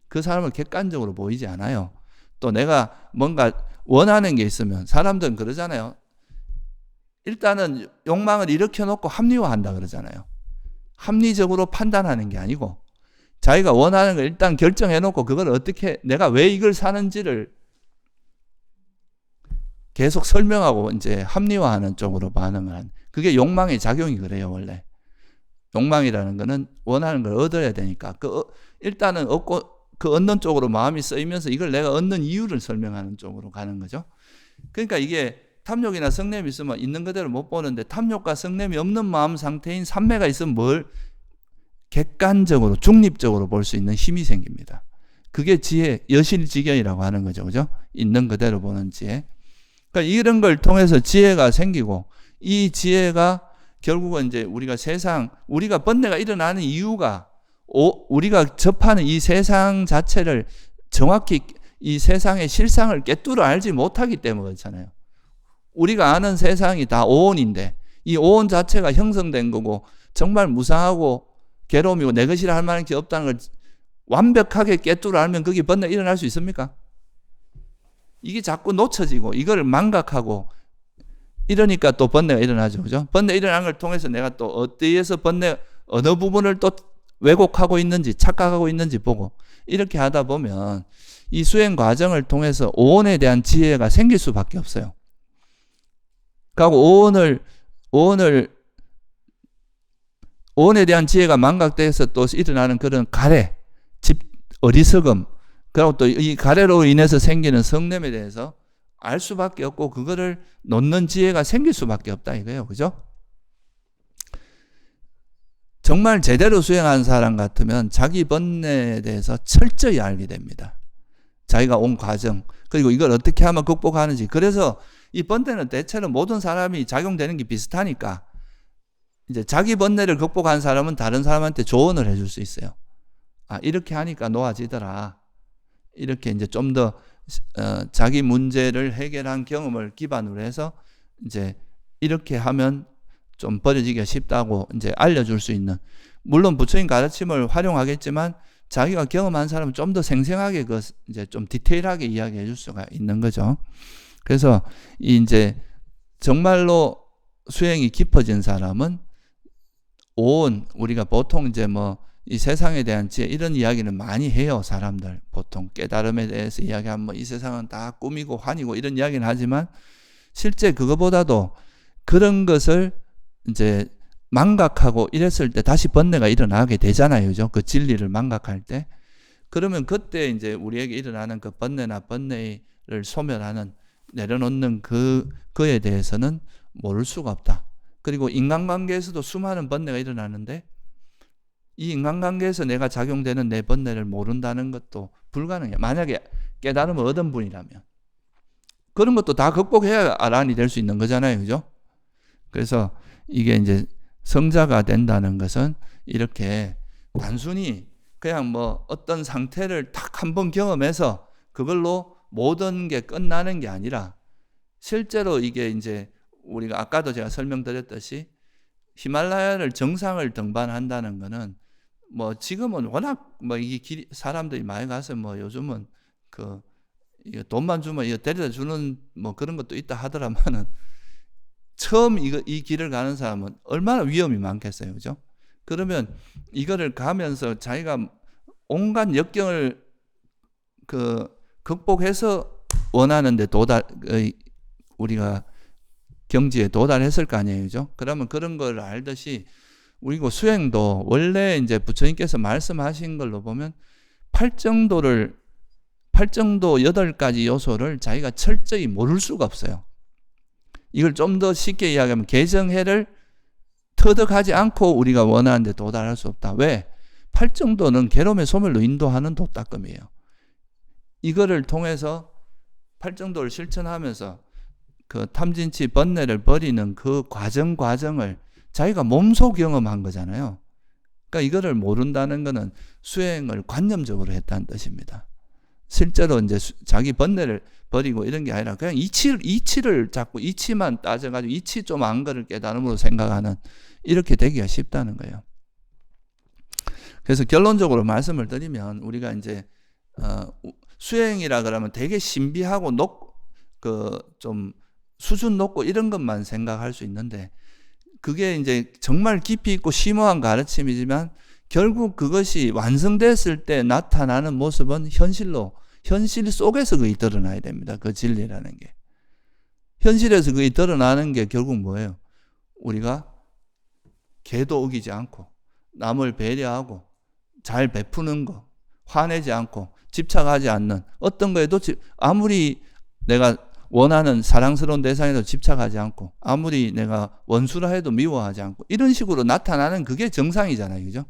그 사람을 객관적으로 보이지 않아요. 또 내가 뭔가 원하는 게 있으면 사람들은 그러잖아요. 일단은 욕망을 일으켜놓고 합리화한다 그러잖아요. 합리적으로 판단하는 게 아니고 자기가 원하는 걸 일단 결정해놓고 그걸 어떻게 내가 왜 이걸 사는지를 계속 설명하고 이제 합리화하는 쪽으로 반응을 하는 그게 욕망의 작용이 그래요. 원래 욕망이라는 거는 원하는 걸 얻어야 되니까 일단은 얻고 얻는 쪽으로 마음이 쓰이면서 이걸 내가 얻는 이유를 설명하는 쪽으로 가는 거죠. 그러니까 이게 탐욕이나 성냄이 있으면 있는 그대로 못 보는데 탐욕과 성냄이 없는 마음 상태인 삼매가 있으면 뭘 객관적으로 중립적으로 볼 수 있는 힘이 생깁니다. 그게 지혜, 여실지경이라고 하는 거죠. 그죠? 있는 그대로 보는 지혜. 그러니까 이런 걸 통해서 지혜가 생기고 이 지혜가 결국은 이제 우리가 번뇌가 일어나는 이유가 우리가 접하는 이 세상 자체를 정확히 이 세상의 실상을 꿰뚫어 알지 못하기 때문에 그렇잖아요. 우리가 아는 세상이 다 오온인데 이 오온 자체가 형성된 거고 정말 무상하고 괴로움이고 내 것이라 할 만한 게 없다는 걸 완벽하게 꿰뚫어 알면 거기 번뇌가 일어날 수 있습니까? 이게 자꾸 놓쳐지고 이걸 망각하고 이러니까 또 번뇌가 일어나죠. 그죠? 번뇌가 일어나는 걸 통해서 내가 또 어디에서 어느 부분을 또 왜곡하고 있는지 착각하고 있는지 보고 이렇게 하다 보면 이 수행 과정을 통해서 오온에 대한 지혜가 생길 수밖에 없어요. 그리고 오온에 대한 지혜가 망각돼서 또 일어나는 그런 가래, 어리석음, 그리고 또 이 가래로 인해서 생기는 성냄에 대해서 알 수밖에 없고 그거를 놓는 지혜가 생길 수밖에 없다 이거예요. 그죠? 정말 제대로 수행하는 사람 같으면 자기 번뇌에 대해서 철저히 알게 됩니다. 자기가 온 과정, 그리고 이걸 어떻게 하면 극복하는지. 그래서 이 번뇌는 대체로 모든 사람이 작용되는 게 비슷하니까 이제 자기 번뇌를 극복한 사람은 다른 사람한테 조언을 해줄 수 있어요. 아, 이렇게 하니까 놓아지더라. 이렇게 이제 좀 더 자기 문제를 해결한 경험을 기반으로 해서 이제 이렇게 하면 좀 버려지기가 쉽다고 이제 알려줄 수 있는, 물론 부처님 가르침을 활용하겠지만 자기가 경험한 사람은 좀 더 생생하게 이제 좀 디테일하게 이야기해 줄 수가 있는 거죠. 그래서 이제 정말로 수행이 깊어진 사람은 우리가 보통 이제 이 세상에 대한 지혜 이런 이야기는 많이 해요. 사람들 보통 깨달음에 대해서 이야기하면 이 세상은 다 꿈이고 환이고 이런 이야기는 하지만 실제 그거보다도 그런 것을 이제 망각하고 이랬을 때 다시 번뇌가 일어나게 되잖아요. 그죠? 그 진리를 망각할 때. 그러면 그때 이제 우리에게 일어나는 그 번뇌나 번뇌를 소멸하는, 내려놓는 그에 대해서는 모를 수가 없다. 그리고 인간관계에서도 수많은 번뇌가 일어나는데 이 인간관계에서 내가 작용되는 내 번뇌를 모른다는 것도 불가능해요. 만약에 깨달음을 얻은 분이라면. 그런 것도 다 극복해야 아란이 될 수 있는 거잖아요. 그죠? 그래서 이게 이제 성자가 된다는 것은 이렇게 단순히 그냥 어떤 상태를 딱 한번 경험해서 그걸로 모든 게 끝나는 게 아니라 실제로 이게 이제 우리가 아까도 제가 설명드렸듯이 히말라야를 정상을 등반한다는 거는 지금은 워낙 이 사람들이 많이 가서 요즘은 돈만 주면 이거 데려다 주는 그런 것도 있다 하더라마는 처음 이 길을 가는 사람은 얼마나 위험이 많겠어요. 그죠? 그러면 이거를 가면서 자기가 온갖 역경을 극복해서 원하는데 우리가 경지에 도달했을 거 아니에요. 그죠? 그러면 그런 걸 알듯이 우리고 수행도 원래 이제 부처님께서 말씀하신 걸로 보면 팔정도 8가지 요소를 자기가 철저히 모를 수가 없어요. 이걸 좀 더 쉽게 이야기하면 개정해를 터득하지 않고 우리가 원하는 데 도달할 수 없다. 왜? 팔정도는 괴로움의 소멸로 인도하는 도닦음이에요. 이거를 통해서 팔정도를 실천하면서 그 탐진치 번뇌를 버리는 그 과정을 자기가 몸소 경험한 거잖아요. 그러니까 이거를 모른다는 것은 수행을 관념적으로 했다는 뜻입니다. 실제로 이제 자기 번뇌를 버리고 이런 게 아니라 그냥 이치를 자꾸 이치만 따져가지고 이치 좀 안 거를 깨달음으로 생각하는, 이렇게 되기가 쉽다는 거예요. 그래서 결론적으로 말씀을 드리면 우리가 이제 수행이라 그러면 되게 신비하고 좀 수준 높고 이런 것만 생각할 수 있는데 그게 이제 정말 깊이 있고 심오한 가르침이지만 결국 그것이 완성됐을 때 나타나는 모습은 현실 속에서 그게 드러나야 됩니다. 그 진리라는 게. 현실에서 그게 드러나는 게 결국 뭐예요? 우리가 개도 어기지 않고 남을 배려하고 잘 베푸는 거, 화내지 않고 집착하지 않는 어떤 거에도 아무리 내가 원하는 사랑스러운 대상에도 집착하지 않고 아무리 내가 원수라 해도 미워하지 않고 이런 식으로 나타나는 그게 정상이잖아요. 그죠?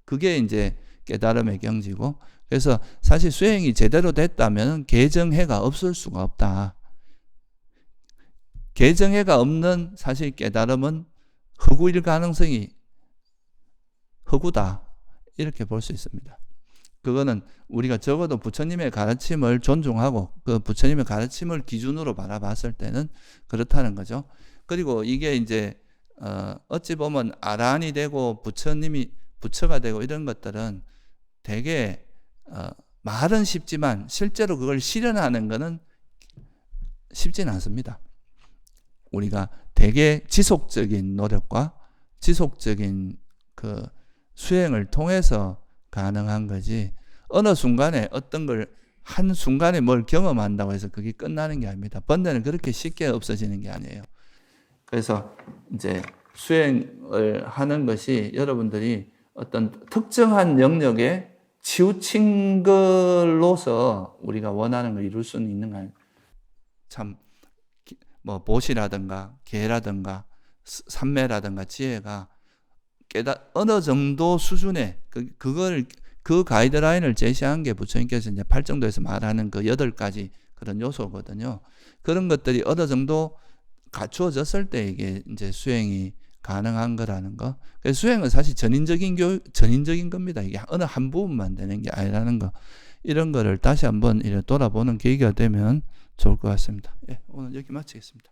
그게 이제 깨달음의 경지고, 그래서 사실 수행이 제대로 됐다면 개정해가 없을 수가 없다. 개정해가 없는 사실 깨달음은 허구일 가능성이 허구다. 이렇게 볼 수 있습니다. 그거는 우리가 적어도 부처님의 가르침을 존중하고 그 부처님의 가르침을 기준으로 바라봤을 때는 그렇다는 거죠. 그리고 이게 이제 어찌 보면 아란이 되고 부처가 되고 이런 것들은 되게 말은 쉽지만 실제로 그걸 실현하는 것은 쉽지는 않습니다. 우리가 되게 지속적인 노력과 지속적인 그 수행을 통해서 가능한 거지 어느 순간에 어떤 걸 한순간에 뭘 경험한다고 해서 그게 끝나는 게 아닙니다. 번뇌는 그렇게 쉽게 없어지는 게 아니에요. 그래서 이제 수행을 하는 것이 여러분들이 어떤 특정한 영역에 치우친 걸로서 우리가 원하는 걸 이룰 수는 있는 거 아니에요. 참 뭐 보시라든가 계라든가 삼매라든가 지혜가 어느 정도 수준의 그 가이드라인을 제시한 게 부처님께서 이제 팔정도에서 말하는 그 8가지 그런 요소거든요. 그런 것들이 어느 정도 갖추어졌을 때 이게 이제 수행이 가능한 거라는 거. 그래서 수행은 사실 전인적인 겁니다. 이게 어느 한 부분만 되는 게 아니라는 거. 이런 거를 다시 한번 돌아보는 계기가 되면 좋을 것 같습니다. 예, 오늘 여기 마치겠습니다.